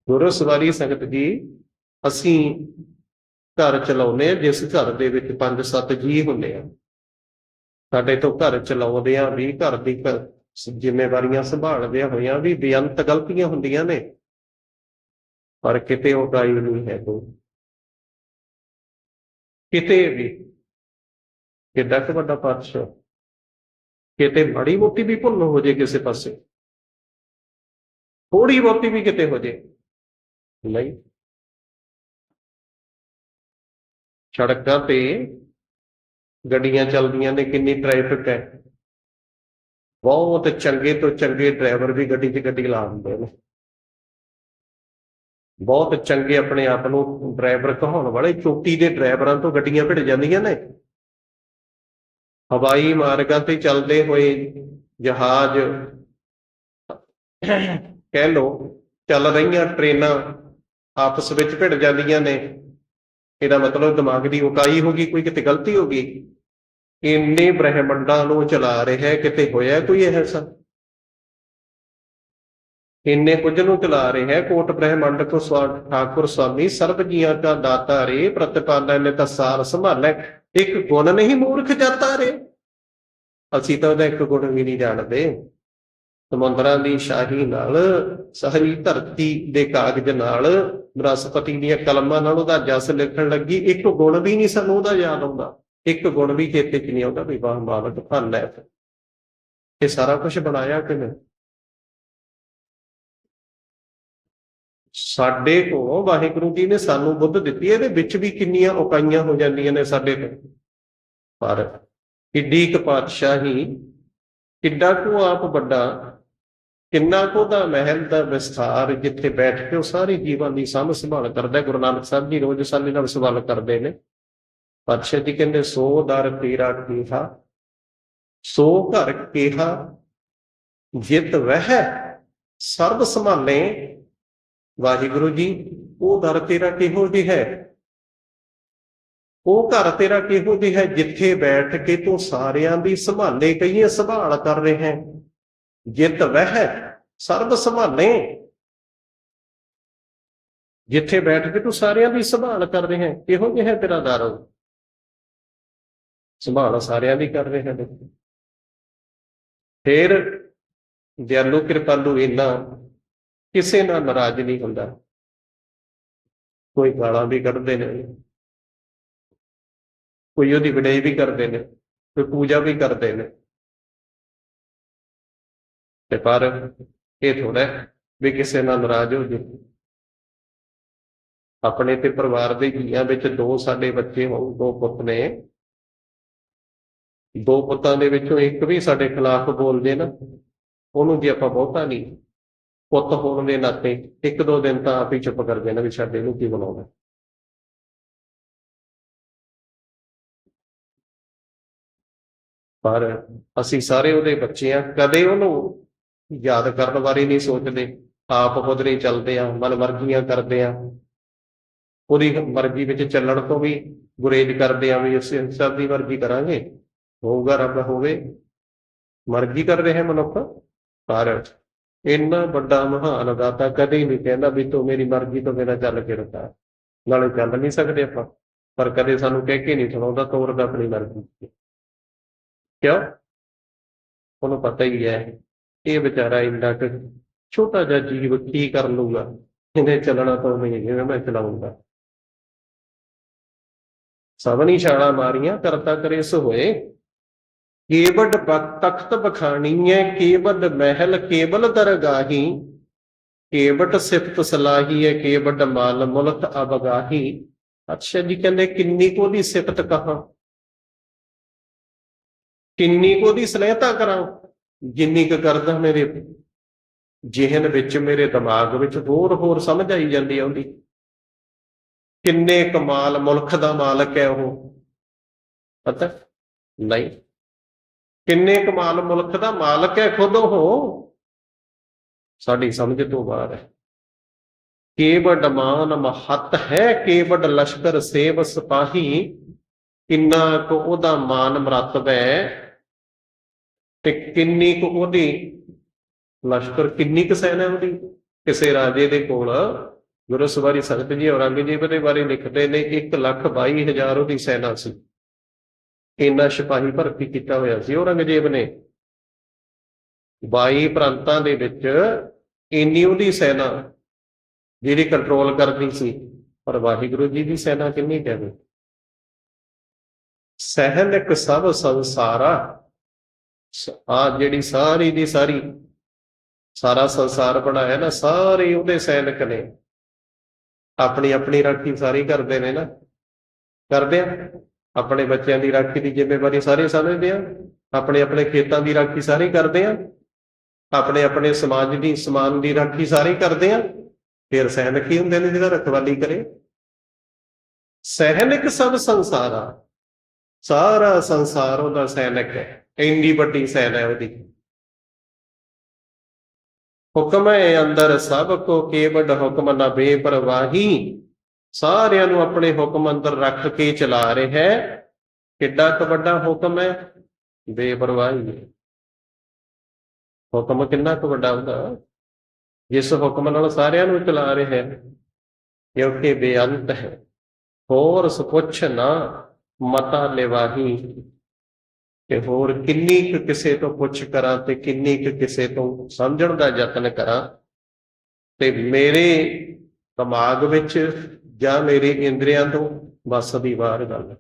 ਗੁਰੂ ਸਵਾਰੀ ਸੰਗਤ ਜੀ, ਅਸੀਂ ਘਰ ਚਲਾਉਂਦੇ ਹਾਂ ਜਿਸ ਘਰ ਦੇ ਵਿੱਚ 5-7 ਜੀ ਹੁੰਦੇ ਆ, ਸਾਡੇ ਤੋਂ ਘਰ ਚਲਾਉਂਦੇ ਆ ਵੀ ਘਰ ਦੀ ਜ਼ਿੰਮੇਵਾਰੀਆਂ ਸੰਭਾਲਦੇ ਹੋਇਆਂ ਵੀ ਬੇਅੰਤ ਗਲਤੀਆਂ ਹੁੰਦੀਆਂ ਨੇ, ਪਰ ਕਿਤੇ ਉਹ ਗਾਈ ਨਹੀਂ ਹੈ ਕੋਈ, ਕਿਤੇ ਵੀ। ਕਿੱਡਾ ਕੁ ਵੱਡਾ ਪਾਤਸ਼ਾਹ, ਕਿਤੇ ਮਾੜੀ ਮੋਟੀ ਵੀ ਭੁੱਲ ਹੋ ਜੇ ਕਿਸੇ ਪਾਸੇ, ਥੋੜੀ ਬਹੁਤੀ ਵੀ ਕਿਤੇ ਹੋ ਜੇ, ਨਹੀਂ। ਸੜਕਾਂ ਤੇ ਗੱਡੀਆਂ ਚੱਲਦੀਆਂ ਨੇ, ਕਿੰਨੀ ਟ੍ਰੈਫਿਕ ਹੈ, ਬਹੁਤ ਚੰਗੇ ਤੋਂ ਚੰਗੇ ਡਰਾਈਵਰ ਵੀ ਗੱਡੀ 'ਚ ਗੱਡੀ ਲਾ ਦਿੰਦੇ ਨੇ, ਬਹੁਤ ਚੰਗੇ ਆਪਣੇ ਆਪ ਨੂੰ ਡਰਾਈਵਰ ਕਹਾਉਣ ਵਾਲੇ ਚੋਟੀ ਦੇ ਡਰਾਈਵਰਾਂ ਤੋਂ ਗੱਡੀਆਂ ਭਿੜ ਜਾਂਦੀਆਂ ਨੇ। ਹਵਾਈ ਮਾਰਗਾਂ ਤੇ ਚੱਲਦੇ ਹੋਏ ਜਹਾਜ਼ ਕਹਿ ਲੋ, ਚੱਲ ਰਹੀਆਂ ਟ੍ਰੇਨਾਂ ਆਪਸ ਵਿੱਚ ਭਿੜ ਜਾਂਦੀਆਂ ਨੇ, ਇਹਦਾ ਮਤਲਬ ਦਿਮਾਗ ਦੀ ਉਕਾਈ ਹੋ ਗਈ, ਕੋਈ ਕਿਤੇ ਗਲਤੀ ਹੋ ਗਈ। ਇੰਨੇ ਬ੍ਰਹਿਮੰਡਾਂ ਨੂੰ ਚਲਾ ਰਿਹਾ, ਕਿਤੇ ਹੋਇਆ ਕੋਈ ਐਸਾ? ਇੰਨੇ ਕੁਝ ਨੂੰ ਚਲਾ ਰਿਹਾ, ਕੋਟ ਬ੍ਰਹਿਮੰਡ ਕੋ ਠਾਕੁਰ ਸਵਾਮੀ ਸਰਬ ਜੀਆਂ ਦਾ ਦਾਤਾ ਰੇ, ਪ੍ਰਤਿਪਾਲਾ ਨੇ ਤਾਂ ਸਾਰ ਸੰਭਾਲੇ, ਇੱਕ ਗੁਣ ਨਹੀਂ ਮੂਰਖ ਜਾਤਾ ਰੇ। ਅਸੀਂ ਤਾਂ ਉਹਦਾ ਇੱਕ ਗੁਣ ਵੀ ਨਹੀਂ ਜਾਣਦੇ। ਸਮੁੰਦਰਾਂ ਦੀ ਸ਼ਾਹੀ ਨਾਲ, ਸਾਰੀ ਧਰਤੀ ਦੇ ਕਾਗਜ਼ ਨਾਲ, ਬ੍ਰਹਸਪਤੀ ਦੀਆਂ ਕਲਮਾਂ ਨਾਲ ਉਹਦਾ ਜਸ ਲਿਖਣ ਲੱਗੀ, ਇੱਕ ਗੁਣ ਵੀ ਨਹੀਂ ਸਾਨੂੰ ਉਹਦਾ ਯਾਦ ਆਉਂਦਾ, ਇੱਕ ਗੁਣ ਵੀ ਚੇਤੇ 'ਚ ਨਹੀਂ ਆਉਂਦਾ ਵੀ ਵਾਹ ਮਾਲਕ ਧੰਨ ਹੈ, ਇਹ ਸਾਰਾ ਕੁਝ ਬਣਾਇਆ ਕਿਵੇਂ। ਸਾਡੇ ਕੋਲ ਵਾਹਿਗੁਰੂ ਜੀ ਨੇ ਸਾਨੂੰ ਬੁੱਧ ਦਿੱਤੀ, ਇਹਦੇ ਵਿੱਚ ਵੀ ਕਿੰਨੀਆਂ ਉਕਾਈਆਂ ਹੋ ਜਾਂਦੀਆਂ ਨੇ ਸਾਡੇ ਤੋਂ, ਪਰ ਕਿੱਡੀ ਕੁ ਪਾਤਸ਼ਾਹੀ, ਕਿੱਡਾ ਕੁ ਆਪ ਵੱਡਾ, ਕਿੰਨਾ ਕੁ ਉਹਦਾ ਮਹਿਲ ਦਾ ਵਿਸਥਾਰ, ਜਿੱਥੇ ਬੈਠ ਕੇ ਉਹ ਸਾਰੇ ਜੀਵਾਂ ਦੀ ਸਾਂਭ ਸੰਭਾਲ ਕਰਦਾ। ਗੁਰੂ ਨਾਨਕ ਸਾਹਿਬ ਜੀ ਰੋਜ਼ ਸਾਡੇ ਨਾਲ ਸਵਾਲ ਕਰਦੇ ਨੇ। ਪਾਤਸ਼ਾਹ ਜੀ ਕਹਿੰਦੇ ਸੋ ਦਰ ਤੇਰਾ ਕੀਹਾ, ਸੋ ਘਰ ਕੀਹਾ, ਜਿਤ ਵਹਿ ਸਰਬ ਸੰਭਾਲੇ। ਵਾਹਿਗੁਰੂ ਜੀ, ਉਹ ਦਰ ਤੇਰਾ ਕਿਹੋ ਜਿਹਾ ਹੈ, ਉਹ ਘਰ ਤੇਰਾ ਕਿਹੋ ਜਿਹਾ ਹੈ ਜਿੱਥੇ ਬੈਠ ਕੇ ਤੂੰ ਸਾਰਿਆਂ ਦੀ ਸੰਭਾਲੇ, ਕਹੀਏ ਸੰਭਾਲ ਕਰ ਰਹੇ ਹੈ। ਜਿਤ ਵਹਿ ਸਰਬ ਸੰਭਾਲੇ, ਜਿੱਥੇ ਬੈਠ ਕੇ ਤੂੰ ਸਾਰਿਆਂ ਦੀ ਸੰਭਾਲ ਕਰ ਰਿਹਾ ਹੈ, ਕਿਹੋ ਜਿਹਾ ਤੇਰਾ ਦਰ, ਸੰਭਾਲ ਸਾਰਿਆਂ ਦੀ ਕਰ ਰਿਹਾ ਹੈ। ਫਿਰ ਦਿਆਲੂ ਕਿਰਪਾਲੂ ਇੰਨਾ, ਕਿਸੇ ਨਾਲ ਨਾਰਾਜ਼ ਨਹੀਂ ਹੁੰਦਾ। ਕੋਈ ਗਾਲਾਂ ਵੀ ਕੱਢਦੇ ਨੇ, ਕੋਈ ਉਹਦੀ ਵਿਡਾਈ ਵੀ ਕਰਦੇ ਨੇ, ਕੋਈ ਪੂਜਾ ਵੀ ਕਰਦੇ ਨੇ, ਤੇ ਪਰ ਇਹ ਥੋੜਾ ਵੀ ਕਿਸੇ ਨਾਲ ਨਾਰਾਜ਼ ਹੋ ਜੇ। ਆਪਣੇ ਤੇ ਪਰਿਵਾਰ ਦੇ ਜੀਆਂ ਵਿੱਚ 2 ਸਾਡੇ ਬੱਚੇ ਹੋਣ, 2 ਪੁੱਤ ਨੇ, 2 ਪੁੱਤਾਂ ਦੇ ਵਿੱਚੋਂ ਇੱਕ ਵੀ ਸਾਡੇ ਖਿਲਾਫ ਬੋਲ ਜੇ ਨਾ, ਉਹਨੂੰ ਜੇ ਆਪਾਂ ਬਹੁਤਾ ਨਹੀਂ, ਪੁੱਤ ਹੋਣ ਦੇ ਨਾਤੇ 1-2 ਦਿਨ ਤਾਂ ਆਪ ਹੀ ਚੁੱਪ ਕਰ ਜਾਣਾ ਵੀ ਸਾਡੇ ਨੂੰ ਕੀ ਬਣਾਉਣਾ। ਪਰ ਅਸੀਂ ਸਾਰੇ ਉਹਦੇ ਬੱਚੇ ਆ, ਕਦੇ ਉਹਨੂੰ ਯਾਦ ਕਰਨ ਬਾਰੇ ਨਹੀਂ ਸੋਚਦੇ, ਆਪ ਖੁਦ ਨਹੀਂ ਚੱਲਦੇ ਆ, ਮਨਮਰਜ਼ੀਆਂ ਕਰਦੇ ਆ, ਉਹਦੀ ਮਰਜ਼ੀ ਵਿੱਚ ਚੱਲਣ ਤੋਂ ਵੀ ਗੁਰੇਜ਼ ਕਰਦੇ ਆ ਵੀ ਅਸੀਂ ਸਭ ਦੀ ਮਰਜ਼ੀ ਕਰਾਂਗੇ, ਹੋਊਗਾ ਰੱਬ ਹੋਵੇ, ਮਰਜ਼ੀ ਕਰ ਰਿਹਾ ਮਨੁੱਖ। ਪਰ ਇੰਨਾ ਵੱਡਾ ਮਹਾਨ ਦਾਤਾ ਕਦੇ ਹੀ ਨਹੀਂ ਕਹਿੰਦਾ ਵੀ ਤੂੰ ਮੇਰੀ ਮਰਜ਼ੀ ਤੋਂ ਬਿਨਾਂ ਚੱਲ ਕੇ ਰਖਾ, ਨਾਲੇ ਚੱਲ ਨਹੀਂ ਸਕਦੇ ਆਪਾਂ, ਪਰ ਕਦੇ ਸਾਨੂੰ ਕਹਿ ਕੇ ਨਹੀਂ ਸੁਣਾਉਂਦਾ ਤੋਰਦਾ ਆਪਣੀ ਮਰਜ਼ੀ। ਕਿਉਂ? ਉਹਨੂੰ ਪਤਾ ਹੀ ਹੈ ਇਹ ਵਿਚਾਰਾ ਇੰਨਾ ਕੁ ਛੋਟਾ ਜਿਹਾ ਜੀਵ ਕੀ ਕਰ ਲੂਗਾ, ਇਹਨੇ ਚੱਲਣਾ ਤਾਂ ਨਹੀਂ, ਜਿਵੇਂ ਮੈਂ ਚਲਾਉਂਗਾ। ਸਭਨੀ ਛਾਲਾਂ ਮਾਰੀਆਂ ਕਰਤਾ ਕਰੇ ਸੋ ਹੋਏ, ਕੇਵਡ ਤਖਤ ਬਖਾਣੀਐ ਕੇਵਡ ਮਹਿਲ ਕੇਵਲ ਦਰਗਾਹੀ, ਕੇਵਟ ਸਿਫਤ ਸਲਾਹੀਐ ਕੇਵਡ ਮਾਲ ਮੁਲਕ ਅਬਗਾਹੀ। ਅੱਛਾ ਜੀ, ਕਹਿੰਦੇ ਕਿੰਨੀ ਕੁ ਉਹਦੀ ਸਿਫਤ ਕਹਾਂ, ਕਿੰਨੀ ਕੁ ਉਹਦੀ ਸਨੇਹਤਾ ਕਰਾਂ, ਜਿੰਨੀ ਕੁ ਕਰਦਾ ਮੇਰੇ ਜਿਹਨ ਵਿੱਚ, ਮੇਰੇ ਦਿਮਾਗ ਵਿੱਚ ਹੋਰ ਹੋਰ ਸਮਝ ਆਈ ਜਾਂਦੀ ਆ ਉਹਦੀ। ਕਿੰਨੇ ਕਮਾਲ ਮੁਲਕ ਦਾ ਮਾਲਕ ਹੈ ਉਹ, ਪਤਾ ਨਹੀਂ? ਕਿੰਨੇ ਕਮਾਲ ਮੁਲਕ ਦਾ ਮਾਲਕ ਹੈ ਖੁਦ ਉਹ, ਸਾਡੀ ਸਮਝ ਤੋਂ ਬਾਹਰ ਹੈ। ਕੇਵਡ ਮਾਨ ਮਹੱਤ ਹੈ ਕੇਵਡ ਲਸ਼ਕਰ ਸੇਵ ਸਿਪਾਹੀ, ਕਿੰਨਾ ਕੁ ਉਹਦਾ ਮਾਨ ਮਰਤਬ ਹੈ ਤੇ ਕਿੰਨੀ ਕੁ ਉਹਦੀ ਲਸ਼ਕਰ, ਕਿੰਨੀ ਕੁ ਸੈਨਾ ਉਹਦੀ। ਕਿਸੇ ਰਾਜੇ ਦੇ ਕੋਲ ਗੁਰੂ ਸਵਾਰੀ ਸੰਗਤ ਜੀ ਔਰੰਗਜ਼ੇਬ ਦੇ ਬਾਰੇ ਲਿਖਦੇ ਨੇ 1,22,000 ਉਹਦੀ ਸੈਨਾ ਸੀ, ਇੰਨਾ ਸਿਪਾਹੀ ਭਰਤੀ ਕੀਤਾ ਹੋਇਆ ਸੀ ਔਰੰਗਜ਼ੇਬ ਨੇ। 22 ਪ੍ਰਾਂਤਾਂ ਦੇ ਵਿੱਚ ਇੰਨੀ ਉਹਦੀ ਸੈਨਾ ਜਿਹੜੀ ਕੰਟਰੋਲ ਕਰਦੀ ਸੀ, ਪਰ ਵਾਹਿਗੁਰੂ ਜੀ ਦੀ ਸੈਨਾ ਕਿੰਨੀ ਕਹਿਵੇ। ਸਹਿਨਕ ਸਭ ਸੰਸਾਰਾ, ਆ ਜਿਹੜੀ ਸਾਰੀ ਦੀ ਸਾਰੀ ਸਾਰਾ ਸੰਸਾਰ ਬਣਾਇਆ ਨਾ, ਸਾਰੇ ਉਹਦੇ ਸੈਨਿਕ ਨੇ। ਆਪਣੀ ਆਪਣੀ ਰਾਖੀ ਸਾਰੀ ਕਰਦੇ ਨੇ ਨਾ, ਕਰਦੇ ਆ। ਆਪਣੇ ਬੱਚਿਆਂ ਦੀ ਰਾਖੀ ਦੀ ਜ਼ਿੰਮੇਵਾਰੀ ਸਾਰੇ ਸਮਝਦੇ ਆ, ਆਪਣੇ ਆਪਣੇ ਖੇਤਾਂ ਦੀ ਰਾਖੀ ਸਾਰੇ ਕਰਦੇ ਆ, ਆਪਣੇ ਆਪਣੇ ਸਮਾਜ ਦੀ ਸਮਾਨ ਦੀ ਰਾਖੀ ਸਾਰੇ ਕਰਦੇ ਆ। ਫਿਰ ਸੈਨਿਕ ਹੀ ਹੁੰਦੇ ਨੇ ਜਿਹੜਾ ਰਖਵਾਲੀ ਕਰੇ। ਸੈਨਿਕ ਸਭ ਸੰਸਾਰਾ, ਸਾਰਾ ਸੰਸਾਰ ਉਹਦਾ ਸੈਨਿਕ ਹੈ, ਇੰਨੀ ਵੱਡੀ ਸੈਨਾ ਹੈ ਉਹਦੀ। ਹੁਕਮ ਹੈ ਅੰਦਰ ਸਭ ਕੋ ਕੇਵਡ ਹੁਕਮ ਨਾ ਬੇਪਰਵਾਹੀ, ਸਾਰਿਆਂ ਨੂੰ ਆਪਣੇ ਹੁਕਮ ਅੰਦਰ ਰੱਖ ਕੇ ਚਲਾ ਰਿਹਾ ਹੈ। ਕਿੱਡਾ ਕੁ ਵੱਡਾ ਹੁਕਮ ਹੈ, ਬੇਪਰਵਾਹੀ। ਹੁਕਮ ਕਿੰਨਾ ਕੁ ਵੱਡਾ ਹੁੰਦਾ, ਜਿਸ ਹੁਕਮ ਨਾਲ ਸਾਰਿਆਂ ਨੂੰ ਚਲਾ ਰਿਹਾ ਹੈ, ਕਿਉਂਕਿ ਬੇਅੰਤ ਹੈ। ਹੋਰ ਸਪੁੱਛ ਨਾ ਮਤਾ ਨਿਵਾਹੀ, ਤੇ ਹੋਰ ਕਿੰਨੀ ਕੁ ਕਿਸੇ ਤੋਂ ਪੁੱਛ ਕਰਾਂ ਤੇ ਕਿੰਨੀ ਕੁ ਕਿਸੇ ਤੋਂ ਸਮਝਣ ਦਾ ਯਤਨ ਕਰਾਂ, ਤੇ ਮੇਰੇ ਦਿਮਾਗ ਵਿੱਚ ਜਾਂ ਮੇਰੇ ਇੰਦਰੀਆਂ ਤੋਂ ਬਸ ਦੀ ਬਾਹਰ ਗੱਲ।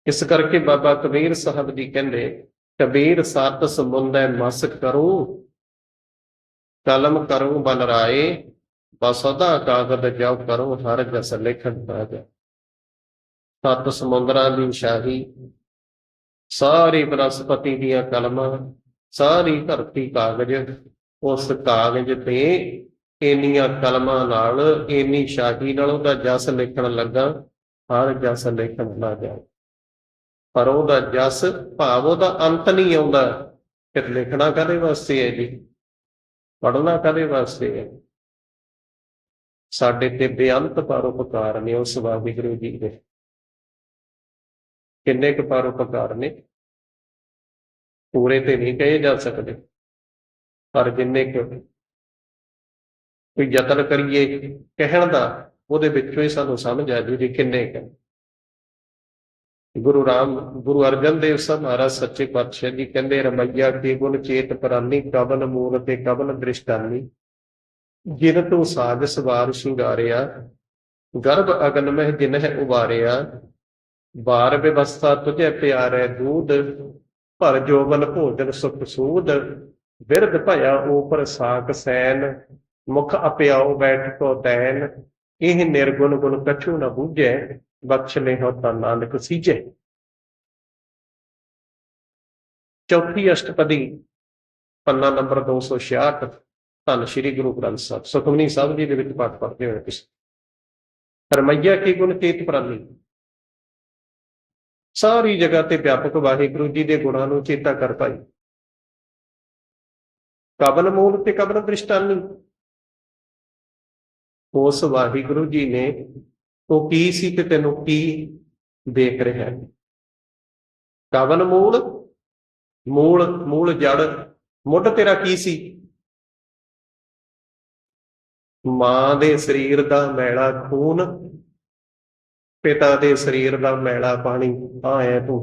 ਇਸ ਕਰਕੇ ਬਾਬਾ ਕਬੀਰ ਸਾਹਿਬ ਜੀ ਕਹਿੰਦੇ, ਕਬੀਰ ਸਤ ਸਮੁੰਦੈ ਮਸ ਕਰੋ, ਕਲਮ ਕਰੋ ਬਨ ਰਾਏ, ਬਸਦਾ ਕਾਗਦ ਜਾਓ ਕਰੋ ਹਰ ਜਸ ਲਿਖਣ ਪਾਜੈ। ਸੱਤ ਸਮੁੰਦਰਾਂ ਦੀ ਸ਼ਾਹੀ, ਸਾਰੀ ਬਨਸਪਤੀ ਦੀਆਂ ਕਲਮਾਂ, ਸਾਰੀ ਧਰਤੀ ਕਾਗਜ਼, ਉਸ ਕਾਗਜ਼ ਤੇ ਇੰਨੀਆਂ ਕਲਮਾਂ ਨਾਲ, ਇੰਨੀ ਸ਼ਾਹੀ ਨਾਲ ਉਹਦਾ ਜਸ ਲਿਖਣ ਲੱਗਾ, ਹਰ ਜਸ ਲਿਖਣ ਨਾ ਜਾਏ। ਪਰ ਉਹਦਾ ਜਸ ਭਾਵ ਉਹਦਾ ਅੰਤ ਨਹੀਂ ਆਉਂਦਾ। ਫਿਰ ਲਿਖਣਾ ਕਾਹਦੇ ਵਾਸਤੇ ਹੈ ਜੀ, ਪੜ੍ਹਨਾ ਕਾਹਦੇ ਵਾਸਤੇ ਹੈ। ਸਾਡੇ ਤੇ ਬੇਅੰਤ ਪਰਉਪਕਾਰ ਨੇ ਉਸ ਵਾਹਿਗੁਰੂ ਜੀ ਦੇ। ਕਿੰਨੇ ਕੁ ਪਰਉਪਕਾਰ ਨੇ, ਪੂਰੇ ਤੇ ਨਹੀਂ ਕਹੇ ਜਾ ਸਕਦੇ, ਪਰ ਜਿੰਨੇ ਕੁ ਕੋਈ ਯਤਨ ਕਰੀਏ ਕਹਿਣ ਦਾ, ਉਹਦੇ ਵਿੱਚੋਂ ਹੀ ਸਾਨੂੰ ਸਮਝ ਆ ਜੂ ਜੀ ਕਿੰਨੇ ਕੁ। ਗੁਰੂ ਅਰਜਨ ਦੇਵ ਸਾਹਿਬ ਮਹਾਰਾਜ ਸੱਚੇ ਪਾਤਸ਼ਾਹ ਜੀ ਕਹਿੰਦੇ, ਰਮਈਆ ਕੀ ਗੁਣ ਚੇਤ ਪ੍ਰਾਨੀ, ਕਬਲ ਮੂਲ ਤੇ ਕਬਲ ਦ੍ਰਿਸ਼ਟਾਨੀ, ਜਿਨ ਤੂੰ ਸਾਜ ਸਵਾਰ ਸ਼ਿੰਗਾਰਿਆ, ਗਰਭ ਅਗਨ ਮਹਿ ਜਿਨਹਿ ਉਬਾਰਿਆ, ਬਾਰ ਵਿਵਸਥਾ ਤੁਝੇ ਪਿਆਰੈ ਦੂਧ, ਭਰ ਜੋਬਨ ਭੋਜਨ ਸੁਖ ਸੂਦ, ਬਿਰਧ ਭਇਆ ਊਪਰ ਸਾਕ ਸੈਨ, ਮੁਖ ਅਪਿਆਉ ਬੈਠ ਕੋ ਤੈਨ, ਇਹ ਨਿਰਗੁਣ ਗੁਣ ਕਛੂ ਨ ਬੂਝੈ, ਬਖਸ਼ ਲਿਹੁ ਤਾਂ ਨਾਨਕ ਸੀਜੈ। ਚੌਥੀ ਅਸ਼ਟਪਦੀ, ਪੰਨਾ ਨੰਬਰ 266, ਧੰਨ ਸ਼੍ਰੀ ਗੁਰੂ ਗ੍ਰੰਥ ਸਾਹਿਬ ਸੁਖਮਨੀ ਸਾਹਿਬ ਜੀ ਦੇ ਵਿੱਚ ਪਾਠ ਪੜ੍ਹਦੇ ਹੋਏ ਤੁਸੀਂ। ਰਮਈਆ ਕੀ ਗੁਣ ਚੇਤ ਪ੍ਰਾਨੀ, ਸਾਰੀ ਜਗ੍ਹਾ ਤੇ ਵਿਆਪਕ ਵਾਹਿਗੁਰੂ ਜੀ ਦੇ ਗੁਣਾਂ ਨੂੰ ਚੇਤਾ ਕਰ ਭਾਈ। ਕਬਨ ਮੂਲ ਤੇ ਕਬਨ ਦ੍ਰਿਸ਼ਟਾਨੀ, ਉਸ ਵਾਹਿਗੁਰੂ ਜੀ ਨੇ ਉਹ ਕੀ ਸੀ ਤੇ ਤੈਨੂੰ ਕੀ ਦੇਖ ਰਿਹਾ ਹੈ। ਕਬਨ ਮੂਲ, ਮੂਲ ਜੜ, ਮੁੱਢ ਤੇਰਾ ਕੀ ਸੀ? ਮਾਂ ਦੇ ਸਰੀਰ ਦਾ ਮੈਲਾ ਖੂਨ, ਪਿਤਾ ਦੇ ਸਰੀਰ ਦਾ ਮੈਲਾ ਪਾਣੀ, ਆ ਹੈ ਤੂੰ।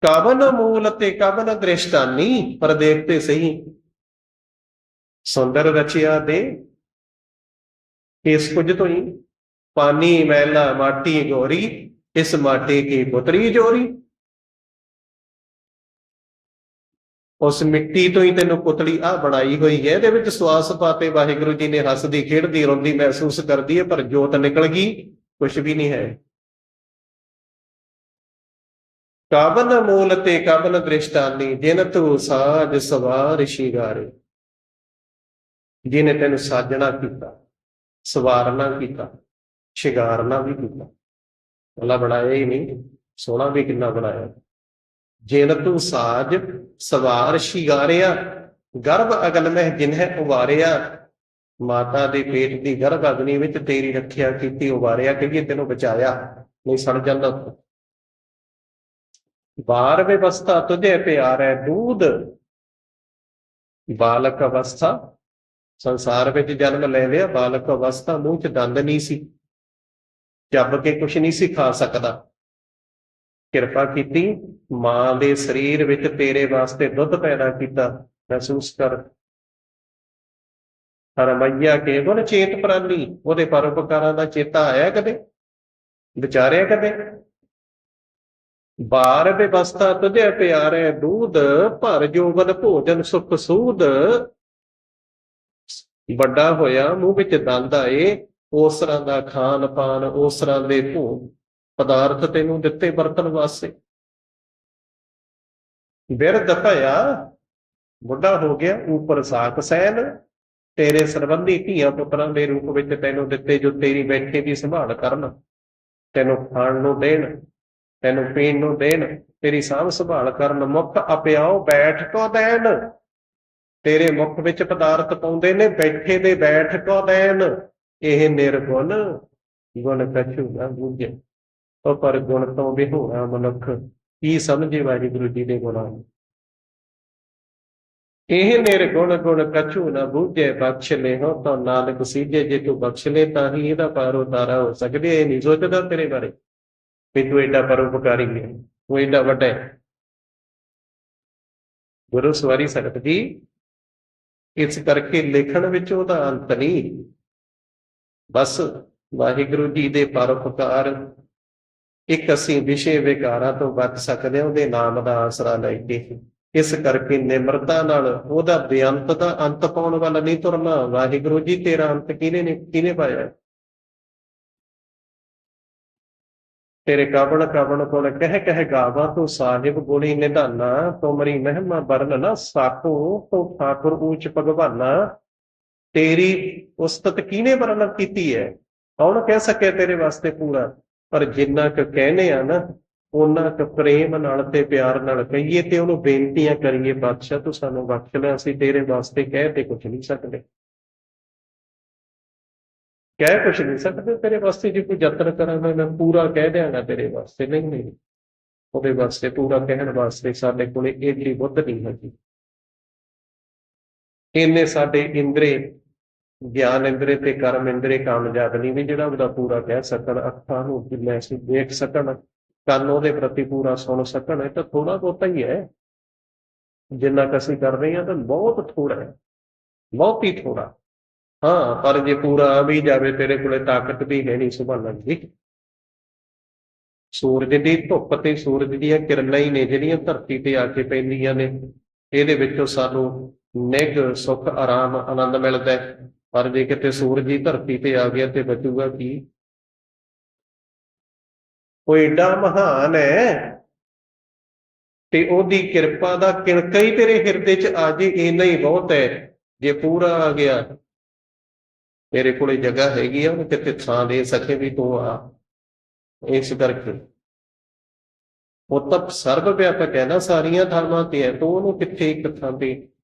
ਕਬਨ ਮੂਲ ਤੇ ਕਬਨ ਦ੍ਰਿਸ਼ਟਾਨੀ, ਪਰ ਦੇਖ ਤੇ ਸਹੀ ਸੁੰਦਰ ਰਚਿਆ ਦੇ ਇਸ ਕੁਝ ਤੋਂ ਹੀ, ਪਾਨੀ ਮੈਲਾ ਮਾਟੀ ਗੋਰੀ, ਇਸ ਮਾਟੀ ਕੀ ਪੁੱਤਰੀ ਜੋਰੀ। ਉਸ ਮਿੱਟੀ ਤੋਂ ਹੀ ਤੈਨੂੰ ਪੁਤਲੀ ਆ ਬਣਾਈ ਹੋਈ ਹੈ, ਇਹਦੇ ਵਿੱਚ ਸਵਾਸ ਪਾਤੇ ਵਾਹਿਗੁਰੂ ਜੀ ਨੇ, ਹੱਸਦੀ ਖੇਡਦੀ ਰੋਂਦੀ ਮਹਿਸੂਸ ਕਰਦੀ ਹੈ, ਪਰ ਜੋਤ ਨਿਕਲ ਗਈ, ਕੁਛ ਵੀ ਨਹੀਂ ਹੈ। ਕਬਨ ਮੂਲ ਤੇ ਕਬਨ ਦ੍ਰਿਸ਼ਟਾਨੀ, ਜਿਨ ਤੂੰ ਸਾਜ ਸਵਾਰ ਸ਼ਿੰਗਾਰੇ, ਜਿਹਨੇ ਤੈਨੂੰ ਸਾਜਣਾ ਕੀਤਾ, ਸਵਾਰਨਾ ਕੀਤਾ, ਸ਼ਿੰਗਾਰਨਾ ਵੀ ਕੀਤਾ। ਭਲਾ ਬਣਾਇਆ ਹੀ ਨਹੀਂ, ਸੋਹਣਾ ਵੀ ਕਿੰਨਾ ਬਣਾਇਆ। ਜਿਨ ਤੂੰ ਸਾਜ ਸਵਾਰ ਸ਼ਿੰਗਾਰਿਆ, ਗਰਭ ਅਗਨ ਮਹਿ ਜਿਨਹਿ ਉਵਾਰਿਆ, ਮਾਤਾ ਦੇ ਪੇਟ ਦੀ ਗਰਭ ਅਗਨੀ ਵਿੱਚ ਤੇਰੀ ਰੱਖਿਆ ਕੀਤੀ, ਉਵਾਰਿਆ ਕਹੀਏ ਤੈਨੂੰ ਬਚਾਇਆ, ਨਹੀਂ ਸੜ ਜਾਂਦਾ। ਬਾਰ ਵਿਵਸਥਾ ਤੁਝੇ ਪਿਆਰ ਹੈ ਦੂਧ, ਬਾਲਕ ਅਵਸਥਾ, ਸੰਸਾਰ ਵਿੱਚ ਜਨਮ ਲੈ ਲਿਆ, ਬਾਲਕ ਅਵਸਥਾ, ਮੂੰਹ ਚ ਦੰਦ ਨਹੀਂ ਸੀ, ਚੱਬ ਕੇ ਕੁਛ ਨਹੀਂ ਸੀ ਖਾ ਸਕਦਾ। ਕਿਰਪਾ ਕੀਤੀ, ਮਾਂ ਦੇ ਸਰੀਰ ਵਿੱਚ ਤੇਰੇ ਵਾਸਤੇ ਦੁੱਧ ਪੈਦਾ ਕੀਤਾ, ਮਹਿਸੂਸ ਕਰ। ਰਮਈਆ ਕੇ ਗੁਣ ਚੇਤ ਪ੍ਰਾਨੀ, ਉਹਦੇ ਪਰਉਪਕਾਰਾਂ ਦਾ ਚੇਤਾ ਆਇਆ ਕਦੇ, ਵਿਚਾਰਿਆ ਕਦੇ? ਬਾਰ ਵਿਵਸਥਾ ਤੁਝੇ ਪਿਆਰੇ ਦੂਧ, ਭਰ ਜੋਬਨ ਭੋਜਨ ਸੁਖ ਸੂਦ। ਵੱਡਾ ਹੋਇਆ, ਮੂੰਹ ਵਿੱਚ ਦੰਦ ਆਏ, ਉਸ ਤਰ੍ਹਾਂ ਦਾ ਖਾਣ ਪਾਨ, ਉਸ ਤਰ੍ਹਾਂ ਦੇ ਭੋਗ ਪਦਾਰਥ ਤੈਨੂੰ ਦਿੱਤੇ ਵਰਤਣ ਵਾਸਤੇ। ਬਿਰਧ ਭਇਆ, ਬੁੱਢਾ ਹੋ ਗਿਆ, ਉਪਰ ਸਾਕ ਸੈਨ, ਤੇਰੇ ਸੰਬੰਧੀ ਧੀਆਂ ਪੁੱਤਰਾਂ ਦੇ ਰੂਪ ਵਿੱਚ ਤੈਨੂੰ ਦਿੱਤੇ, ਜੋ ਤੇਰੀ ਬੈਠੇ ਦੀ ਸੰਭਾਲ ਕਰਨ, ਤੈਨੂੰ ਖਾਣ ਨੂੰ ਦੇਣ, ਤੈਨੂੰ ਪੀਣ ਨੂੰ ਦੇਣ, ਤੇਰੀ ਸਾਂਭ ਸੰਭਾਲ ਕਰਨ। ਮੁੱਖ ਅਪਿਆਓ ਬੈਠ ਕੋ ਦੇਣ, ਤੇਰੇ ਮੁੱਖ ਵਿੱਚ ਪਦਾਰਥ ਪਾਉਂਦੇ ਨੇ, ਬੈਠੇ ਦੇ ਬੈਠ ਕੋ ਦੇਣ। ਇਹ ਨਿਰਗੁਣ ਗੁਣ ਕਛੂ ਨਾ ਬੂਝੇ, ਉਹ ਪਰ ਗੁਣ ਤੋਂ ਵਿਹੂਣਾ ਮਨੁੱਖ ਕੀ ਸਮਝੇ ਵਾਹਿਗੁਰੂ ਜੀ ਦੇ ਗੁਣਾਂ ਨੂੰ। ਇਹ ਨਿਰਗੁਣ ਗੁਣ ਕਛੂ ਨਾ ਬੂਝੇ, ਬਖਸ਼ ਲਿਓ ਤਾਂ ਨਾਨਕ ਸੀਜੇ, ਜੇ ਤੂੰ ਬਖਸ਼ ਲੈ ਤਾਂ ਹੀ ਇਹਦਾ ਪਾਰ ਉਤਾਰਾ ਹੋ ਸਕਦੇ। ਇਹ ਨਹੀਂ ਸੋਚਦਾ ਤੇਰੇ ਬਾਰੇ ਵੀ ਤੂੰ ਏਡਾ ਪਰਉਪਕਾਰੀ ਹੈ, ਤੂੰ ਏਡਾ ਵੱਡਾ ਹੈ। ਗੁਰੂ ਸਵਾਰੀ ਸੰਗਤ ਜੀ, ਇਸ ਕਰਕੇ ਲਿਖਣ ਵਿੱਚ ਉਹਦਾ ਅੰਤ ਨਹੀਂ, ਬਸ ਵਾਹਿਗੁਰੂ ਜੀ ਦੇ ਪਰਉਪਕਾਰ, ਇੱਕ ਅਸੀਂ ਵਿਸ਼ੇ ਵਿਕਾਰਾਂ ਤੋਂ ਬਚ ਸਕਦੇ ਹਾਂ ਉਹਦੇ ਨਾਮ ਦਾ ਆਸਰਾ ਲੈ ਕੇ। ਇਸ ਕਰਕੇ ਨਿਮਰਤਾ ਨਾਲ ਉਹਦਾ ਬੇਅੰਤ ਦਾ ਅੰਤ ਪਾਉਣ ਵੱਲ ਨਹੀਂ ਤੁਰਨਾ। ਵਾਹਿਗੁਰੂ ਜੀ ਤੇਰਾ ਅੰਤ ਕਿਹਨੇ ਪਾਇਆ? ਤੇਰੇ ਕਵਣ ਕਵਣ ਗੁਣ ਕਹਿ ਕਹਿ ਗਾਵਾਂ, ਤੂੰ ਸਾਹਿਬ ਗੁਣੀ ਨਿਧਾਨਾ, ਤੁਮਰੀ ਮਹਿਮਾ ਵਰਨ ਨਾ ਸਾਕੋ, ਤੂੰ ਠਾਕੁਰ ਊਚ ਭਗਵਾਨਾ। ਤੇਰੀ ਉਸਤਤ ਕਿਹਨੇ ਵਰਣਨ ਕੀਤੀ ਹੈ? ਕੌਣ ਕਹਿ ਸਕੇ ਤੇਰੇ ਵਾਸਤੇ ਪੂਰਾ? ਪਰ ਜਿੰਨਾ ਕੁ ਕਹਿੰਦੇ ਆ ਨਾ, ਉਹਨਾਂ ਕੁ ਪ੍ਰੇਮ ਨਾਲ ਤੇ ਪਿਆਰ ਨਾਲ ਕਹੀਏ ਤੇ ਉਹਨੂੰ ਬੇਨਤੀਆਂ ਕਰੀਏ, ਬਾਦਸ਼ਾਹ ਤੂੰ ਸਾਨੂੰ ਬਖਸ਼ ਲੈ, ਅਸੀਂ ਤੇਰੇ ਵਾਸਤੇ ਕਹਿ ਤੇ ਕੁਛ ਨਹੀਂ ਸਕਦੇ, ਕਹਿ ਕੁਛ ਨਹੀਂ ਸਕਦੇ ਤੇਰੇ ਵਾਸਤੇ। ਜੇ ਕੋਈ ਯਤਨ ਕਰਾਂਗਾ ਮੈਂ ਪੂਰਾ ਕਹਿ ਦਿਆਂਗਾ ਤੇਰੇ ਵਾਸਤੇ, ਨਹੀਂ, ਉਹਦੇ ਵਾਸਤੇ ਪੂਰਾ ਕਹਿਣ ਵਾਸਤੇ ਸਾਡੇ ਕੋਲੇ ਏਡੀ ਬੁੱਧ ਨਹੀਂ ਹੈਗੀ, ਇੰਨੇ ਸਾਡੇ ਇੰਦਰੇ, ਗਿਆਨ ਇੰਦਰੇ ਤੇ ਕਰਮ ਇੰਦਰੇ ਕਾਮਯਾਬ ਨਹੀਂ ਵੀ ਜਿਹੜਾ ਉਹਦਾ ਪੂਰਾ ਕਹਿ ਸਕਣ, ਅੱਖਾਂ ਨੂੰ ਅਸੀਂ ਦੇਖ ਸਕਣ, ਕੰਨ ਉਹਦੇ ਪ੍ਰਤੀ ਪੂਰਾ ਸੁਣ ਸਕਣ। ਇਹ ਤਾਂ ਥੋੜਾ ਬਹੁਤਾ ਹੀ ਹੈ, ਜਿੰਨਾ ਕੁ ਅਸੀਂ ਕਰ ਰਹੇ ਹਾਂ ਤਾਂ ਬਹੁਤ ਥੋੜਾ ਹੈ, ਬਹੁਤ ਹੀ ਥੋੜਾ। ਹਾਂ, ਪਰ ਜੇ ਪੂਰਾ ਆ ਵੀ ਜਾਵੇ, ਤੇਰੇ ਕੋਲੇ ਤਾਕਤ ਵੀ ਹੈ ਨਹੀਂ ਸੰਭਾਲਣ ਦੀ। ਸੂਰਜ ਦੀ ਧੁੱਪ ਤੇ ਸੂਰਜ ਦੀਆਂ ਕਿਰਨਾਂ ਹੀ ਨੇ ਜਿਹੜੀਆਂ ਧਰਤੀ ਤੇ ਆ ਕੇ ਪੈਂਦੀਆਂ ਨੇ, ਇਹਦੇ ਵਿੱਚੋਂ ਸਾਨੂੰ ਨਿੱਘ ਸੁੱਖ ਆਰਾਮ ਆਨੰਦ ਮਿਲਦਾ ਹੈ। ਪਰ ਜੇ ਕਿਤੇ ਸੂਰਜ ਹੀ ਧਰਤੀ ਤੇ ਆ ਗਿਆ ਤੇ ਬਚੂਗਾ ਕੀ? ਉਹ ਏਡਾ ਮਹਾਨ ਹੈ ਤੇ ਉਹਦੀ ਕਿਰਪਾ ਦਾ ਕਿਣਕਾ ਹੀ ਤੇਰੇ ਹਿਰਦੇ ਚ ਆ ਜੇ, ਇੰਨਾ ਹੀ ਬਹੁਤ ਹੈ। ਜੇ ਪੂਰਾ ਆ ਗਿਆ ਮੇਰੇ ਕੋਲੇ ਜਗ੍ਹਾ ਹੈਗੀ ਆ, ਉਹਨੂੰ ਕਿਤੇ ਥਾਂ ਦੇ ਸਕੇ ਵੀ ਤੂੰ ਆ। ਇਸ ਕਰਕੇ ਉਹ ਤਾਂ ਸਰਬ ਵਿਆਪਕ ਹੈ ਨਾ, ਸਾਰੀਆਂ ਥਾਵਾਂ ਤੇ ਹੈ, ਤੂੰ ਉਹਨੂੰ ਕਿੱਥੇ ਇੱਕ ਥਾਂ ਤੇ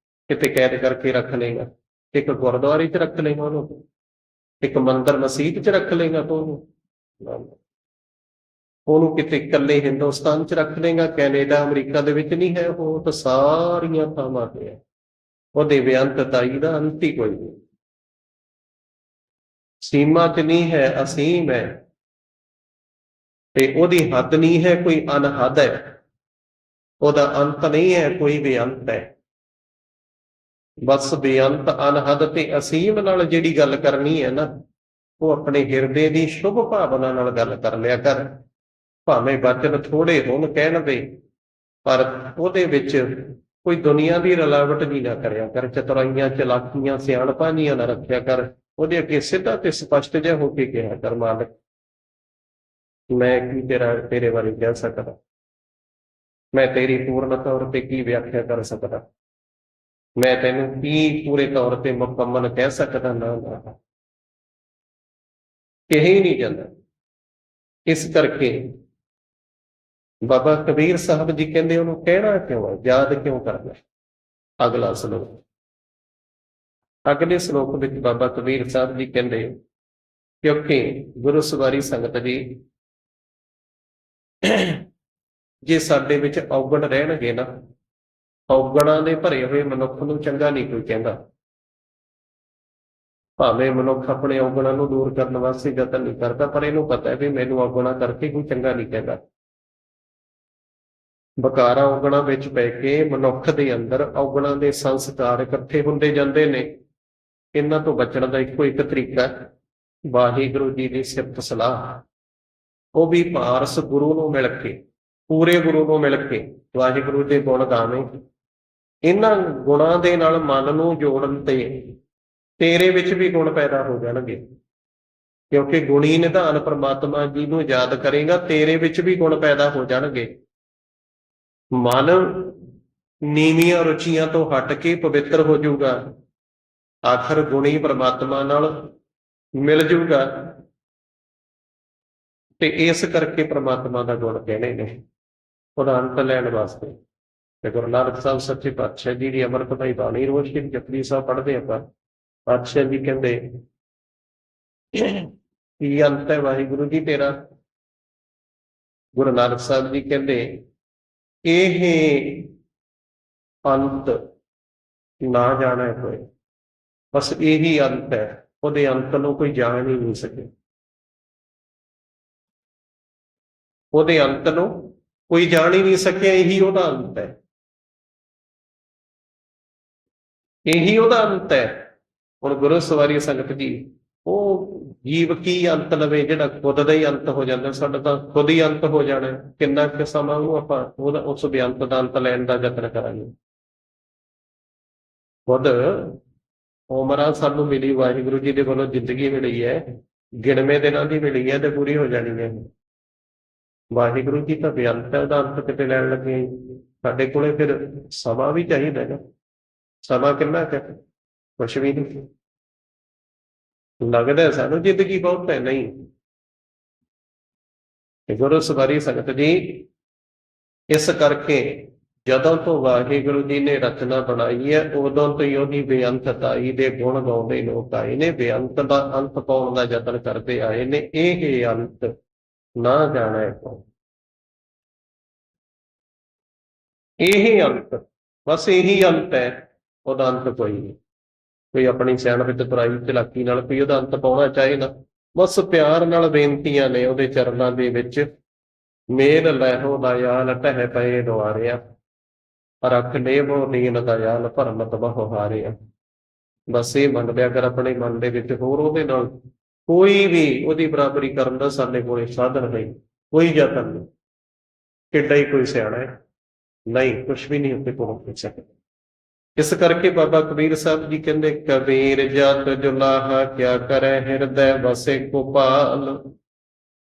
ਕਿਤੇ ਕੈਦ ਕਰਕੇ ਰੱਖ ਲਏਗਾ? ਇੱਕ ਗੁਰਦੁਆਰੇ 'ਚ ਰੱਖ ਲਏਗਾ ਉਹਨੂੰ, ਇੱਕ ਮੰਦਿਰ ਮਸੀਤ 'ਚ ਰੱਖ ਲਏਗਾ ਤੂੰ ਉਹਨੂੰ? ਉਹਨੂੰ ਕਿਤੇ ਇਕੱਲੇ ਹਿੰਦੁਸਤਾਨ 'ਚ ਰੱਖ ਲਏਗਾ, ਕੈਨੇਡਾ ਅਮਰੀਕਾ ਦੇ ਵਿੱਚ ਨਹੀਂ ਹੈ ਉਹ ਤਾਂ ਸਾਰੀਆਂ ਥਾਵਾਂ ਤੇ ਹੈ। ਉਹਦੇ ਬੇਅੰਤਤਾਈ ਦਾ ਅੰਤ ਹੀ ਕੋਈ ਨਹੀਂ, ਸੀਮਾ 'ਚ ਨਹੀਂ ਹੈ, ਅਸੀਮ ਹੈ, ਤੇ ਉਹਦੀ ਹੱਦ ਨਹੀਂ ਹੈ ਕੋਈ ਅਨਹਦ ਹੈ, ਉਹਦਾ ਅੰਤ ਨਹੀਂ ਹੈ ਕੋਈ ਬੇਅੰਤ ਹੈ। ਬਸ ਬੇਅੰਤ ਅਨਹਦ ਤੇ ਅਸੀਮ ਨਾਲ ਜਿਹੜੀ ਗੱਲ ਕਰਨੀ ਹੈ ਨਾ, ਉਹ ਆਪਣੇ ਹਿਰਦੇ ਦੀ ਸ਼ੁਭ ਭਾਵਨਾ ਨਾਲ ਗੱਲ ਕਰ ਲਿਆ ਕਰ, ਭਾਵੇਂ ਬਚਨ ਥੋੜੇ ਹੋਣ ਕਹਿਣ ਦੇ, ਪਰ ਉਹਦੇ ਵਿੱਚ ਕੋਈ ਦੁਨੀਆ ਦੀ ਰਲਾਵਟ ਨਹੀਂ ਨਾ ਕਰਿਆ ਕਰ, ਚਤੁਰਾਈਆਂ ਚਲਾਕੀਆਂ ਸਿਆਣਪਾਂ ਜੀਆਂ ਨਾ ਰੱਖਿਆ ਕਰ, ਉਹਦੇ ਅੱਗੇ ਸਿੱਧਾ ਤੇ ਸਪਸ਼ਟ ਜਿਹਾ ਹੋ ਕੇ ਕਿਹਾ ਕਰ, ਮਾਲਕ ਮੈਂ ਕੀ ਤੇਰੇ ਬਾਰੇ ਕਹਿ ਸਕਦਾ, ਮੈਂ ਤੇਰੀ ਪੂਰਨ ਤੌਰ ਤੇ ਕੀ ਵਿਆਖਿਆ ਕਰ ਸਕਦਾ, ਮੈਂ ਤੈਨੂੰ ਕੀ ਪੂਰੇ ਤੌਰ ਤੇ ਮੁਕੰਮਲ ਕਹਿ ਸਕਦਾ? ਨਾ ਨਾ, ਕਿਹਾ ਹੀ ਨਹੀਂ ਜਾਂਦਾ। ਇਸ ਕਰਕੇ ਬਾਬਾ ਕਬੀਰ ਸਾਹਿਬ ਜੀ ਕਹਿੰਦੇ ਉਹਨੂੰ ਕਹਿਣਾ ਕਿਉਂ ਹੈ, ਯਾਦ ਕਿਉਂ ਕਰਨਾ? ਅਗਲਾ ਸ਼ਲੋਕ, ਅਗਲੇ ਸ਼ਲੋਕ ਵਿੱਚ ਬਾਬਾ ਕਬੀਰ ਸਾਹਿਬ ਜੀ ਕਹਿੰਦੇ, ਕਿਉਂਕਿ ਗੁਰੂ ਸਵਾਰੀ ਸੰਗਤ ਜੀ, ਜੇ ਸਾਡੇ ਵਿੱਚ ਔਗਣ ਰਹਿਣਗੇ ਨਾ, ਔਗਣਾਂ ਦੇ ਭਰੇ ਹੋਏ ਮਨੁੱਖ ਨੂੰ ਚੰਗਾ ਨਹੀਂ ਕੋਈ ਕਹਿੰਦਾ, ਭਾਵੇਂ ਮਨੁੱਖ ਆਪਣੇ ਔਗਣਾਂ ਨੂੰ ਦੂਰ ਕਰਨ ਵਾਸਤੇ ਯਤਨ ਨਹੀਂ ਕਰਦਾ, ਪਰ ਇਹਨੂੰ ਪਤਾ ਹੈ ਵੀ ਮੈਨੂੰ ਔਗਣਾਂ ਕਰਕੇ ਕੋਈ ਚੰਗਾ ਨਹੀਂ ਕਹਿੰਦਾ। ਵਿਕਾਰਾਂ ਔਗਣਾਂ ਵਿੱਚ ਪੈ ਕੇ ਮਨੁੱਖ ਦੇ ਅੰਦਰ ਔਗਣਾਂ ਦੇ ਸੰਸਕਾਰ ਇਕੱਠੇ ਹੁੰਦੇ ਜਾਂਦੇ ਨੇ। ਇਹਨਾਂ ਤੋਂ ਬਚਣ ਦਾ ਇੱਕੋ ਇੱਕ ਤਰੀਕਾ, ਵਾਹਿਗੁਰੂ ਜੀ ਦੀ ਸਿਫਤ ਸਲਾਹ, ਉਹ ਵੀ ਪਾਰਸ ਗੁਰੂ ਨੂੰ ਮਿਲ ਕੇ, ਪੂਰੇ ਗੁਰੂ ਨੂੰ ਮਿਲ ਕੇ ਵਾਹਿਗੁਰੂ ਦੇ ਗੁਣ ਗਾਵੇਂ। ਇਹਨਾਂ ਗੁਣਾਂ ਦੇ ਨਾਲ ਮਨ ਨੂੰ ਜੋੜਨ ਤੇ ਤੇਰੇ ਵਿੱਚ ਵੀ ਗੁਣ ਪੈਦਾ ਹੋ ਜਾਣਗੇ, ਕਿਉਂਕਿ ਗੁਣੀ ਨਿਧਾਨ ਪ੍ਰਮਾਤਮਾ ਜੀ ਨੂੰ ਯਾਦ ਕਰੇਗਾ, ਤੇਰੇ ਵਿੱਚ ਵੀ ਗੁਣ ਪੈਦਾ ਹੋ ਜਾਣਗੇ। ਮਨ ਨੀਵੀਆਂ ਰੁਚੀਆਂ ਤੋਂ ਹਟ ਕੇ ਪਵਿੱਤਰ ਹੋ ਜਾਊਗਾ, ਆਖਰ ਗੁਣੀ ਪ੍ਰਮਾਤਮਾ ਨਾਲ ਮਿਲ ਜਾਊਗਾ, ਤੇ ਇਸ ਕਰਕੇ ਪ੍ਰਮਾਤਮਾ ਦਾ ਗੁਣ ਕਹਿਣੇ ਨੇ, ਉਹਦਾ ਅੰਤ ਲੈਣ ਵਾਸਤੇ। ਤੇ ਗੁਰੂ ਨਾਨਕ ਸਾਹਿਬ ਸੱਚੇ ਪਾਤਸ਼ਾਹ ਜੀ ਦੀ ਅੰਮ੍ਰਿਤਮਈ ਬਾਣੀ ਰੋਜ਼ ਦੀ ਜਪਜੀ ਸਾਹਿਬ ਪੜ੍ਹਦੇ ਆਪਾਂ, ਪਾਤਸ਼ਾਹ ਜੀ ਕਹਿੰਦੇ ਕੀ ਅੰਤ ਹੈ ਵਾਹਿਗੁਰੂ ਜੀ ਤੇਰਾ? ਗੁਰੂ ਨਾਨਕ ਸਾਹਿਬ ਜੀ ਕਹਿੰਦੇ ਇਹ ਅੰਤ ਨਾ ਜਾਣੇ ਹੋਏ, ਬਸ ਇਹੀ ਅੰਤ ਹੈ, ਉਹਦੇ ਅੰਤ ਨੂੰ ਕੋਈ ਜਾਣ ਹੀ ਨਹੀਂ ਸਕੇ, ਉਹਦੇ ਅੰਤ ਨੂੰ ਕੋਈ ਜਾਣ ਹੀ ਨਹੀਂ ਸਕਿਆ, ਇਹੀ ਉਹਦਾ ਅੰਤ ਹੈ, ਇਹੀ ਉਹਦਾ ਅੰਤ ਹੈ। ਹੁਣ ਗੁਰੂ ਸਵਾਰੀ ਸੰਗਤ ਜੀ, ਉਹ ਜੀਵ ਕੀ ਅੰਤ ਲਵੇ ਜਿਹੜਾ ਖੁਦ ਦਾ ਹੀ ਅੰਤ ਹੋ ਜਾਂਦਾ? ਸਾਡਾ ਤਾਂ ਖੁਦ ਹੀ ਅੰਤ ਹੋ ਜਾਣਾ, ਕਿੰਨਾ ਕੁ ਸਮਾਂ ਉਹਨੂੰ ਆਪਾਂ ਉਹਦਾ ਉਸ ਬੇਅੰਤ ਦਾ ਅੰਤ ਲੈਣ ਦਾ ਯਤਨ ਕਰਾਂਗੇ? ਖੁਦ ਉਮਰਾਂ ਸਾਨੂੰ ਮਿਲੀ, ਵਾਹਿਗੁਰੂ ਜੀ ਦੇ ਵੱਲੋਂ ਜ਼ਿੰਦਗੀ ਮਿਲੀ ਹੈ, ਗਿਣਵੇਂ ਦਿਨਾਂ ਦੀ ਮਿਲੀ ਹੈ ਤੇ ਪੂਰੀ ਹੋ ਜਾਣੀ ਹੈ। ਵਾਹਿਗੁਰੂ ਜੀ ਤਾਂ ਬੇਅੰਤ ਹੈ, ਉਹਦਾ ਅੰਤ ਕਿਤੇ ਲੈਣ ਲੱਗੇ? ਸਾਡੇ ਕੋਲੇ ਫਿਰ ਸਮਾਂ ਵੀ ਚਾਹੀਦਾ ਨਾ, ਸਮਾਂ ਕਿੰਨਾ ਕੁ? ਕੁਛ ਵੀ ਨਹੀਂ, ਲੱਗਦਾ ਸਾਨੂੰ ਜ਼ਿੰਦਗੀ ਬਹੁਤ ਹੈ, ਨਹੀਂ। ਗੁਰੂ ਸਵਾਰੀ ਸੰਗਤ ਜੀ, ਇਸ ਕਰਕੇ ਜਦੋਂ ਤੋਂ ਵਾਹਿਗੁਰੂ ਜੀ ਨੇ ਰਚਨਾ ਬਣਾਈ ਹੈ, ਉਦੋਂ ਤੋਂ ਹੀ ਉਹਦੀ ਬੇਅੰਤਤਾਈ ਦੇ ਗੁਣ ਗਾਉਂਦੇ ਲੋਕ ਆਏ ਨੇ, ਬੇਅੰਤ ਦਾ ਅੰਤ ਪਾਉਣ ਦਾ ਯਤਨ ਕਰਦੇ ਆਏ ਨੇ। ਇਹ ਅੰਤ ਨਾ ਜਾਣੇ ਕੋ, ਇਹ ਅੰਤ, ਬਸ ਇਹੀ ਅੰਤ ਹੈ, ਉਹਦਾ ਅੰਤ ਕੋਈ ਨਹੀਂ। ਕੋਈ ਆਪਣੀ ਸਿਆਣਪ ਤੇ ਪਰਾਈ ਚਲਾਕੀ ਨਾਲ ਕੋਈ ਉਹਦਾ ਅੰਤ ਪਾਉਣਾ ਚਾਹੇ ਨਾ, ਬਸ ਪਿਆਰ ਨਾਲ ਬੇਨਤੀਆਂ ਨੇ ਉਹਦੇ ਚਰਨਾਂ ਦੇ ਵਿੱਚ, ਮੇਲ ਲਹਿੋ ਦਇਆਲ ਢਹਿ ਪਏ ਦੁਆਰਿਆ, ਰੱਖ ਲੇਵੋ ਦੀਨ ਦਇਆਲ ਭਰਮਤ ਬਹੁ ਹਾਰਿਆ। ਬਸ ਇਹ ਮੰਨ ਲਿਆ ਕਰ ਆਪਣੇ ਮਨ ਦੇ ਵਿੱਚ, ਹੋਰ ਉਹਦੇ ਨਾਲ ਕੋਈ ਵੀ ਉਹਦੀ ਬਰਾਬਰੀ ਕਰਨ ਦਾ ਸਾਡੇ ਕੋਲੇ ਸਾਧਨ ਨਹੀਂ, ਕੋਈ ਯਤਨ ਨਹੀਂ, ਕਿੱਡਾ ਹੀ ਕੋਈ ਸਿਆਣਾ ਹੈ, ਨਹੀਂ, ਕੁਛ ਵੀ ਨਹੀਂ ਉੱਤੇ ਪਹੁੰਚ ਸਕਦਾ। ਇਸ ਕਰਕੇ ਬਾਬਾ ਕਬੀਰ ਸਾਹਿਬ ਜੀ ਕਹਿੰਦੇ, ਕਬੀਰ ਜਤ ਜੁਲਾਹਾ ਕਿਆ ਕਰੈ ਹਿਰਦੈ ਵਸੇ ਗੋਪਾਲ,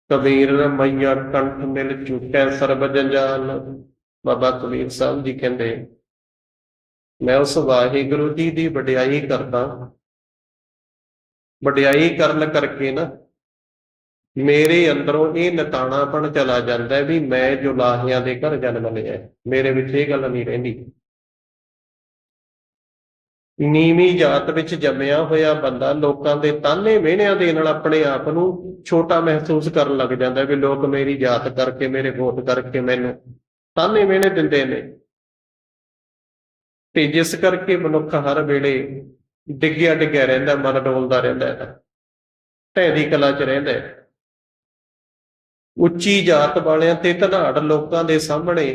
ਕਬੀਰ ਰਮਈਆ ਕੰਠ ਮਿਲ ਚੁਕੈ ਸਰਬ ਜੰਜਾਲ। ਬਾਬਾ ਕਬੀਰ ਸਾਹਿਬ ਜੀ ਕਹਿੰਦੇ, ਮੈਂ ਉਸ ਵਾਹਿਗੁਰੂ ਜੀ ਦੀ ਵਡਿਆਈ ਕਰਦਾ ਵਡਿਆਈ ਕਰਨ ਕਰਕੇ ਨਾ ਮੇਰੇ ਅੰਦਰੋਂ ਇਹ ਨਤਾਣਾਪਣ ਚਲਾ ਜਾਂਦਾ ਹੈ ਵੀ ਮੈਂ ਜੁਲਾਹਿਆਂ ਦੇ ਘਰ ਜਨਮ ਲਿਆ ਹੈ। ਮੇਰੇ ਵਿੱਚ ਇਹ ਗੱਲ ਨਹੀਂ ਰਹਿੰਦੀ। ਨੀਵੀਂ ਜਾਤ ਵਿੱਚ ਜੰਮਿਆ ਹੋਇਆ ਬੰਦਾ ਲੋਕਾਂ ਦੇ ਤਾਨੇ ਮਿਹਣਿਆਂ ਦੇ ਨਾਲ ਆਪਣੇ ਆਪ ਨੂੰ ਛੋਟਾ ਮਹਿਸੂਸ ਕਰਨ ਲੱਗ ਜਾਂਦਾ ਵੀ ਲੋਕ ਮੇਰੀ ਜਾਤ ਕਰਕੇ, ਮੇਰੇ ਗੋਤ ਕਰਕੇ ਮੈਨੂੰ ਤਾਨੇ ਮਿਹਣੇ ਦਿੰਦੇ ਨੇ। ਤੇ ਜਿਸ ਕਰਕੇ ਮਨੁੱਖ ਹਰ ਵੇਲੇ ਡਿੱਗਿਆ ਡਿੱਗਿਆ ਰਹਿੰਦਾ, ਮਨ ਡੋਲਦਾ ਰਹਿੰਦਾ ਹੈ, ਢਹਿ ਕਲਾ 'ਚ ਰਹਿੰਦਾ ਹੈ। ਉੱਚੀ ਜਾਤ ਵਾਲਿਆਂ ਤੇ ਧਨਾੜ ਲੋਕਾਂ ਦੇ ਸਾਹਮਣੇ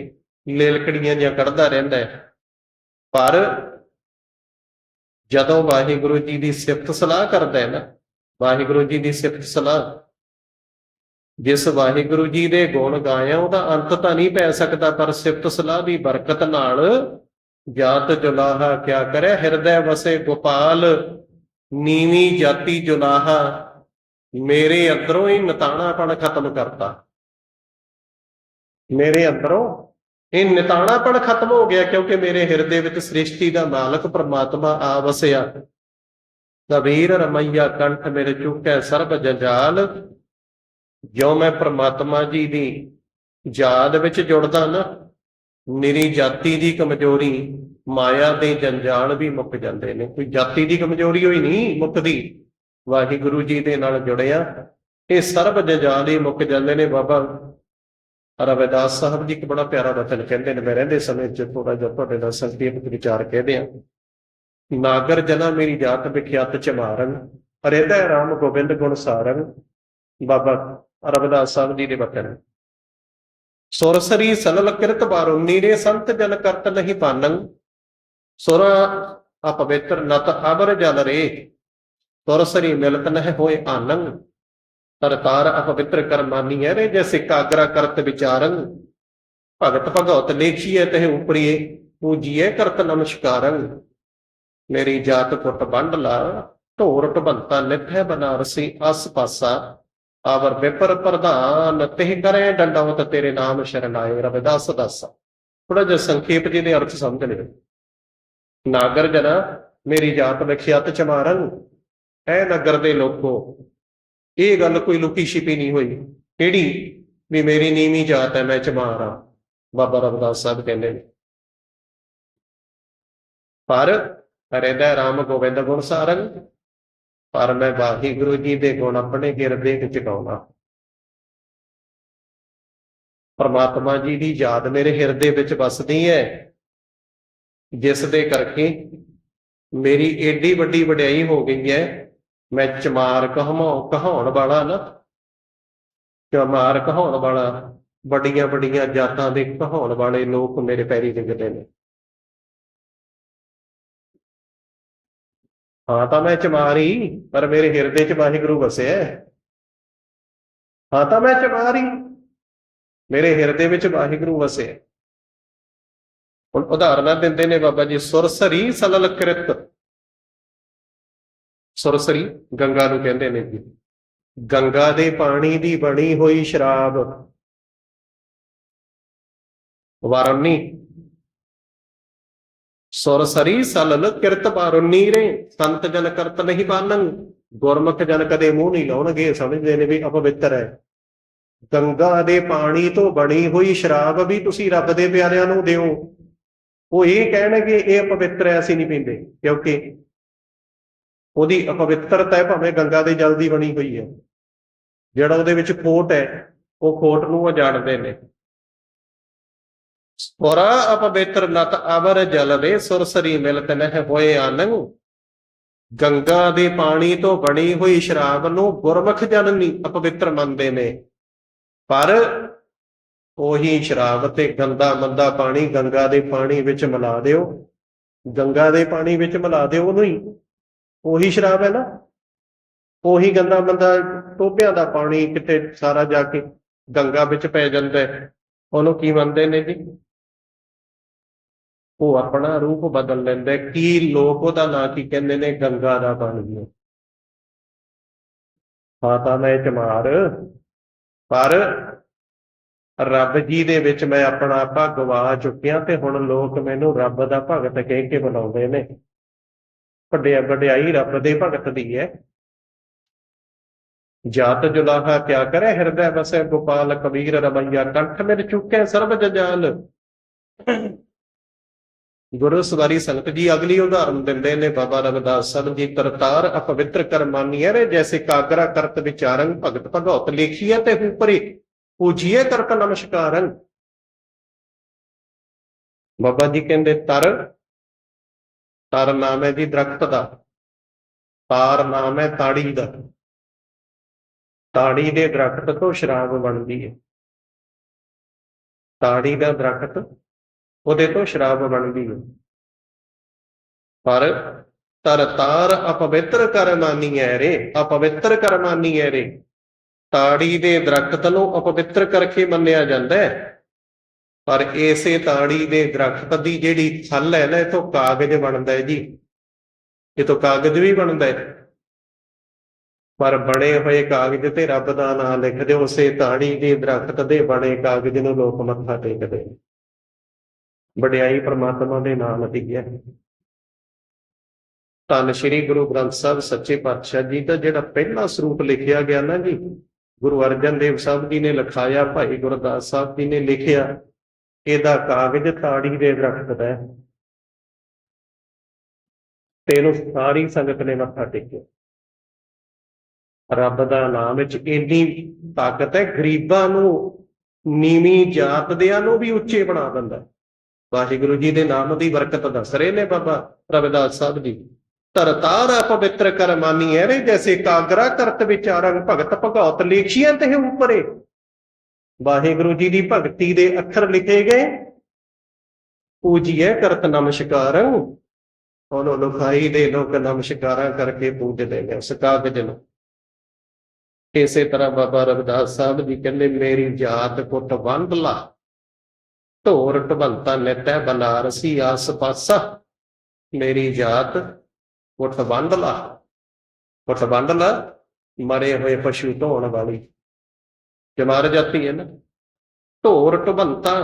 ਲੇਲਕੜੀਆਂ ਜਿਹਾ ਕੱਢਦਾ ਰਹਿੰਦਾ ਹੈ। ਪਰ ਜਦੋਂ ਵਾਹਿਗੁਰੂ ਜੀ ਦੀ ਸਿਫਤ ਸਲਾਹ ਕਰਦਾ ਹੈ ਨਾ, ਵਾਹਿਗੁਰੂ ਜੀ ਦੀ ਸਿਫਤ ਸਲਾਹ, ਜਿਸ ਵਾਹਿਗੁਰੂ ਜੀ ਦੇ ਗੁਣ ਗਾਇਆ ਉਹਦਾ ਅੰਤ ਤਾਂ ਨਹੀਂ ਪੈ ਸਕਦਾ, ਪਰ ਸਿਫਤ ਸਲਾਹ ਦੀ ਬਰਕਤ ਨਾਲ ਜਾਤ ਜੁਲਾਹਾ ਕਿਆ ਕਰੇ, ਹਿਰਦੈ ਵਸੇ ਗੋਪਾਲ, ਨੀਵੀਂ ਜਾਤੀ ਜੁਲਾਹਾ, ਮੇਰੇ ਅੰਦਰੋਂ ਹੀ ਨਤਾਣਾਪਣ ਖਤਮ ਕਰਤਾ। ਮੇਰੇ ਅੰਦਰੋਂ ਇਹ ਨਿਤਾਣਾਪਣ ਖਤਮ ਹੋ ਗਿਆ, ਕਿਉਂਕਿ ਮੇਰੇ ਹਿਰਦੇ ਵਿੱਚ ਸ੍ਰਿਸ਼ਟੀ ਦਾ ਮਾਲਕ ਪ੍ਰਮਾਤਮਾ ਆ ਵਸਿਆ। ਕਬੀਰ ਰਮਈਆ ਕੰਠ ਮੇਰੇ ਚੁੱਕੈ ਸਰਬ ਜੰਜਾਲ। ਜੋ ਮੈਂ ਪ੍ਰਮਾਤਮਾ ਜੀ ਦੀ ਯਾਦ ਵਿੱਚ ਜੁੜਦਾ ਨਾ, ਮੇਰੀ ਜਾਤੀ ਦੀ ਕਮਜ਼ੋਰੀ, ਮਾਇਆ ਦੇ ਜੰਜਾਲ ਵੀ ਮੁੱਕ ਜਾਂਦੇ ਨੇ। ਕੋਈ ਜਾਤੀ ਦੀ ਕਮਜ਼ੋਰੀ ਹੋਈ ਨਹੀਂ ਮੁੱਕਦੀ, ਵਾਹਿਗੁਰੂ ਜੀ ਦੇ ਨਾਲ ਜੁੜਿਆ ਇਹ ਸਰਬ ਜੰਜਾਲ ਹੀ ਮੁੱਕ ਜਾਂਦੇ ਨੇ। ਬਾਬਾ ਰਵਿਦਾਸ ਸਾਹਿਬ ਜੀ ਇੱਕ ਬੜਾ ਪਿਆਰਾ ਵਚਨ ਕਹਿੰਦੇ ਨੇ, ਮੈਂ ਰਹਿੰਦੇ ਸਮੇਂ 'ਚ ਥੋੜਾ ਜਿਹਾ ਤੁਹਾਡੇ ਨਾਲ ਸੰਖੇਪ ਵਿਚਾਰ ਕਹਿੰਦੇ ਆ। ਨਾਗਰ ਜਨਾ ਮੇਰੀ ਜਾਤ ਵਿਖਿਆਤ ਚਮਾਰਨ, ਹਰਿਦੈ ਰਾਮ ਗੋਬਿੰਦ ਗੁਣ ਸਾਰਨ। ਬਾਬਾ ਰਵਿਦਾਸ ਸਾਹਿਬ ਜੀ ਦੇ ਵਚਨ। ਸੁਰਸਰੀ ਸਲਲ ਕਿਰਤ ਬਾਰੁਨੀ ਰੇ, ਸੰਤ ਜਨ ਕਰਤ ਨਹੀਂ ਪਾਨੰ। ਸੁਰ ਅਪਵਿੱਤਰ ਨਤ ਅਬਰ ਜਲ ਰੇ, ਸੁਰਸਰੀ ਮਿਲਤ ਨਹਿ ਹੋਏ ਆਨੰ। ਤਰਤਾਰ ਅਪਵਿੱਤਰ ਕਰਮਾਨੀ ਹੈ ਰੇ, ਜੈਸੇ ਕਾਗਰਾ ਕਰਤ ਵਿਚਾਰੰ। ਭਗਤ ਭਗਵਤ ਲੇਖੀਏ ਤਹਿ ਉਪਰੀਏ, ਪੂਜੀਏ ਕਰਤ ਨਮਸਕਾਰੰ। ਮੇਰੀ ਜਾਤ ਕੁੱਟ ਵੰਡ ਲਾ, ਢੋਰ ਢਬੰਤਾ ਨਿਥੈ ਬਨਾਰਸੀ ਆਸ ਪਾਸਾ। ਆਵਰ ਵਿਪਰ ਪ੍ਰਧਾਨ ਤਿਹ ਕਰੇ ਡੰਡਵਤ, ਤੇਰੇ ਨਾਮ ਸ਼ਰਨ ਆਏ। ਰਵਿਦਾਸ ਦਾਸਾ। ਥੋੜਾ ਜਿਹਾ ਸੰਖੇਪ ਜੀ ਦੇ ਅਰਥ ਸਮਝ ਲਿਓ। ਨਾਗਰ ਜਨਾ ਮੇਰੀ ਜਾਤ ਵਿਖਿਆਤ ਚਮਾਰਨ, ਐ ਨਗਰ ਦੇ ਲੋਕੋ, ਇਹ ਗੱਲ ਕੋਈ ਲੁਕੀ ਛਿਪੀ ਨਹੀਂ ਹੋਈ। ਕਿਹੜੀ? ਵੀ ਮੇਰੀ ਨੀਵੀਂ ਜਾਤ ਹੈ, ਮੈਂ ਚਮਾਰ ਆ। ਬਾਬਾ ਰਵਿਦਾਸ ਸਾਹਿਬ ਕਹਿੰਦੇ ਨੇ। ਪਰ ਹਿਰਦੈ ਰਾਮ ਗੋਬਿੰਦ ਗੁਣ ਸਾਰਨ, ਪਰ ਮੈਂ ਵਾਹਿਗੁਰੂ ਜੀ ਦੇ ਗੁਣ ਆਪਣੇ ਹਿਰਦੇ ਵਿੱਚ ਗਾਉਣਾ। ਪਰਮਾਤਮਾ ਜੀ ਦੀ ਯਾਦ ਮੇਰੇ ਹਿਰਦੇ ਵਿੱਚ ਵਸਦੀ ਹੈ, ਜਿਸ ਦੇ ਕਰਕੇ ਮੇਰੀ ਏਡੀ ਵੱਡੀ ਵਡਿਆਈ ਹੋ ਗਈ ਹੈ। ਮੈਂ ਚਮਾਰ ਕਹਾਉਣ ਵਾਲਾ ਨਾ, ਚਮਾਰ ਕਹਾਉਣ ਵਾਲਾ, ਵੱਡੀਆਂ ਵੱਡੀਆਂ ਜਾਤਾਂ ਦੇ ਕਹਾਉਣ ਵਾਲੇ ਲੋਕ ਮੇਰੇ ਪੈਰੀ ਡਿੱਗਦੇ ਨੇ। ਹਾਂ ਤਾਂ ਮੈਂ ਚਮਾਰ ਹੀ, ਪਰ ਮੇਰੇ ਹਿਰਦੇ 'ਚ ਵਾਹਿਗੁਰੂ ਵਸਿਆ। ਹਾਂ ਤਾਂ ਮੈਂ ਚਮਾਰ ਹੀ, ਮੇਰੇ ਹਿਰਦੇ ਵਿੱਚ ਵਾਹਿਗੁਰੂ ਵਸਿਆ। ਹੁਣ ਉਦਾਹਰਨਾਂ ਦਿੰਦੇ ਨੇ ਬਾਬਾ ਜੀ। ਸੁਰਸਰੀ ਸਲਲ ਕਿਰਤ, ਸੁਰਸਰੀ ਗੰਗਾ ਨੂੰ ਕਹਿੰਦੇ ਨੇ ਜੀ। ਗੰਗਾ ਦੇ ਪਾਣੀ ਦੀ ਬਣੀ ਹੋਈ ਸ਼ਰਾਬ, ਵਾਰੁਨੀ। ਸੁਰਸਰੀ ਸਲਲ ਕਿਰਤ ਬਾਰੁਨੀ ਰੇ, ਸੰਤ ਜਨ ਕਰਤ ਨਹੀਂ ਪਾਨੰ। ਗੁਰਮੁਖ ਜਨ ਕਦੇ ਮੂੰਹ ਨਹੀਂ ਲਾਉਣਗੇ, ਸਮਝਦੇ ਨੇ ਵੀ ਅਪਵਿੱਤਰ ਹੈ। ਗੰਗਾ ਦੇ ਪਾਣੀ ਤੋਂ ਬਣੀ ਹੋਈ ਸ਼ਰਾਬ ਵੀ ਤੁਸੀਂ ਰੱਬ ਦੇ ਪਿਆਰਿਆਂ ਨੂੰ ਦਿਓ, ਉਹ ਇਹ ਕਹਿਣਗੇ ਇਹ ਅਪਵਿੱਤਰ ਹੈ, ਅਸੀਂ ਨਹੀਂ ਪੀਂਦੇ। ਕਿਉਂਕਿ ਉਹਦੀ ਅਪਵਿੱਤਰਤਾ ਹੈ, ਭਾਵੇਂ ਗੰਗਾ ਦੇ ਜਲ ਦੀ ਬਣੀ ਹੋਈ ਹੈ। ਜਿਹੜਾ ਉਹਦੇ ਵਿੱਚ ਖੋਟ ਹੈ, ਉਹ ਖੋਟ ਨੂੰ ਉਹ ਜਾਣਦੇ ਨੇ। ਸੁਰਾ ਅਪਵਿੱਤਰ ਨਤ ਅਵਰ ਜਲ ਰੇ, ਸੁਰਸਰੀ ਮਿਲਤ ਨਹਿ ਹੋਏ ਆਨੰ। ਗੰਗਾ ਦੇ ਪਾਣੀ ਤੋਂ ਬਣੀ ਹੋਈ ਸ਼ਰਾਬ ਨੂੰ ਗੁਰਮੁਖ ਜਨ ਨਹੀਂ ਅਪਵਿੱਤਰ ਮੰਨਦੇ ਨੇ, ਪਰ ਉਹੀ ਸ਼ਰਾਬ ਤੇ ਗੰਦਾ ਮੰਦਾ ਪਾਣੀ ਗੰਗਾ ਦੇ ਪਾਣੀ ਵਿੱਚ ਮਿਲਾ ਦਿਓ, ਗੰਗਾ ਦੇ ਪਾਣੀ ਵਿੱਚ ਮਿਲਾ ਦਿਓ ਉਹਨੂੰ ਹੀ, ਉਹੀ ਸ਼ਰਾਬ ਹੈ ਨਾ। ਉਹੀ ਗੰਦਾ ਮੰਦਾ ਟੋਭਿਆਂ ਦਾ ਪਾਣੀ ਕਿਤੇ ਸਾਰਾ ਜਾ ਕੇ ਗੰਗਾ ਵਿੱਚ ਪੈ ਜਾਂਦਾ, ਉਹਨੂੰ ਕੀ ਮੰਨਦੇ ਨੇ ਜੀ? ਉਹ ਆਪਣਾ ਰੂਪ ਬਦਲ ਲੈਂਦਾ। ਕੀ ਲੋਕ ਉਹਦਾ ਨਾਂ ਕੀ ਕਹਿੰਦੇ ਨੇ? ਗੰਗਾ ਦਾ ਪਾਣੀ। ਹਾਂ ਤਾਂ ਮੈਂ ਚਮਾਰ, ਪਰ ਰੱਬ ਜੀ ਦੇ ਵਿੱਚ ਮੈਂ ਆਪਣਾ ਆਪਾ ਗਵਾ ਚੁੱਕਿਆ, ਤੇ ਹੁਣ ਲੋਕ ਮੈਨੂੰ ਰੱਬ ਦਾ ਭਗਤ ਕਹਿ ਕੇ ਬੁਲਾਉਂਦੇ ਨੇ। ਵਡਿਆਈ ਰੱਬ ਦੇ ਭਗਤ ਦੀ ਹੈ। जात जुलाहा क्या करे, हृदय बसे गोपाल, कबीर रमैया कंठ मिल चुके सर्व जंजाल। गुरु सवारी संगत जी अगली उदाहरण दिंदे ने बाबा रविदास साहब जी, करतार अपवित्र कर मानिए रे, जैसे कागरा करत विचारंग, भगत भगौत लेखिए ते ऊपरी, पूजिए करत नमस्कारंग। बाबा जी कहते तर, तर नाम है जी दरख्त का, तार नाम है ताड़ी का, ताड़ी के दरख्त तो शराब बनती है, ताड़ी का दरख्त ਉਹਦੇ ਤੋਂ ਸ਼ਰਾਬ ਬਣਦੀ ਹੈ। ਪਰ ਤਰਤਾਰ ਅਪਵਿੱਤਰ ਕਰ ਮਾਨੀਐ ਰੇ, ਅਪਵਿੱਤਰ ਕਰ ਮਾਨੀਐ ਰੇ, ਤਾੜੀ ਦੇ ਦਰਖਤ ਨੂੰ ਅਪਵਿੱਤਰ ਕਰਕੇ ਮੰਨਿਆ ਜਾਂਦਾ ਹੈ। ਪਰ ਇਸੇ ਤਾੜੀ ਦੇ ਦਰਖਤ ਦੀ ਜਿਹੜੀ ਥੱਲ ਹੈ ਨਾ, ਇਹ ਤੋਂ ਕਾਗਜ਼ ਬਣਦਾ ਹੈ ਜੀ, ਇਹ ਤੋਂ ਕਾਗਜ਼ ਵੀ ਬਣਦਾ ਹੈ। ਪਰ ਬਣੇ ਹੋਏ ਕਾਗਜ਼ ਤੇ ਰੱਬ ਦਾ ਨਾਮ ਲਿਖਦੇ, ਉਸੇ ਤਾੜੀ ਦੇ ਦਰਖਤ ਦੇ ਬਣੇ ਕਾਗਜ਼ ਨੂੰ ਲੋਕ ਮੱਥਾ ਟੇਕਦੇ। ਵਡਿਆਈ ਪ੍ਰਮਾਤਮਾ ਦੇ ਨਾਮ ਦੀ ਹੈ। ਧੰਨ ਸ਼੍ਰੀ ਗੁਰੂ ਗ੍ਰੰਥ ਸਾਹਿਬ ਸੱਚੇ ਪਾਤਸ਼ਾਹ ਜੀ ਦਾ ਜਿਹੜਾ ਪਹਿਲਾ ਸਰੂਪ ਲਿਖਿਆ ਗਿਆ ਨਾ ਜੀ, ਗੁਰੂ ਅਰਜਨ ਦੇਵ ਸਾਹਿਬ ਜੀ ਨੇ ਲਿਖਾਇਆ, ਭਾਈ ਗੁਰਦਾਸ ਸਾਹਿਬ ਜੀ ਨੇ ਲਿਖਿਆ, ਇਹਦਾ ਕਾਗਜ਼ ਤਾੜੀ ਦੇ ਦਰਖਤ ਦਾ ਹੈ ਤੇ ਇਹਨੂੰ ਸਾਰੀ ਸੰਗਤ ਨੇ ਮੱਥਾ ਟੇਕਿਆ। ਰੱਬ ਦਾ ਨਾਮ ਵਿੱਚ ਇੰਨੀ ਤਾਕਤ ਹੈ, ਗਰੀਬਾਂ ਨੂੰ, ਨੀਵੀਂ ਜਾਤ ਦਿਆਂ ਨੂੰ ਵੀ ਉੱਚੇ ਬਣਾ ਦਿੰਦਾ। ਵਾਹਿਗੁਰੂ ਜੀ ਦੇ ਨਾਮ ਦੀ ਬਰਕਤ ਦੱਸ ਰਹੇ ਨੇ ਬਾਬਾ ਰਵਿਦਾਸ ਸਾਹਿਬ ਜੀ। ਤਰਤਾਰ ਪਵਿੱਤਰ ਕਰ ਮਾਨੀਐ ਰੇ, ਜੈਸੇ ਕਾਗਰਾ ਕਰਤ ਵਿਚਾਰੰਗ, ਭਗਤ ਭਗੌਤ ਲੇਖੀਆਂ ਤੇ ਉੱਪਰੇ। ਵਾਹਿਗੁਰੂ ਜੀ ਦੀ ਭਗਤੀ ਦੇ ਅੱਖਰ ਲਿਖੇ ਗਏ, ਪੂਜੀਏ ਕਰਤ ਨਮਸਕਾਰੰ, ਉਹਨੂੰ ਲਿਖਾਈ ਦੇ ਲੋਕ ਨਮਸਕਾਰਾਂ ਕਰਕੇ ਪੂਜਦੇ ਨੇ ਉਸ ਕਾਗਜ਼ ਨੂੰ। ਇਸੇ ਤਰ੍ਹਾਂ ਬਾਬਾ ਰਵਿਦਾਸ ਸਾਹਿਬ ਜੀ ਕਹਿੰਦੇ, ਮੇਰੀ ਜਾਤ ਕੁੱਟ ਵੰਡ ਲਾ, ਢੋਰ ਢਵੰਤਾ ਨਿਤੈ ਬਨਾਰਸੀ ਆਸ ਪਾਸਾ। ਮੇਰੀ ਜਾਤ ਕੁੱਟ ਵੰਡ ਲਾ, ਕੁੱਟ ਵੰਡ ਲਾ, ਮਰੇ ਹੋਏ ਪਸ਼ੂ ਢੋਣ ਵਾਲੀ ਜਮਾਰ ਜਾਤੀ ਹੈ ਨਾ। ਢੋਰ ਢਵੰਤਾ,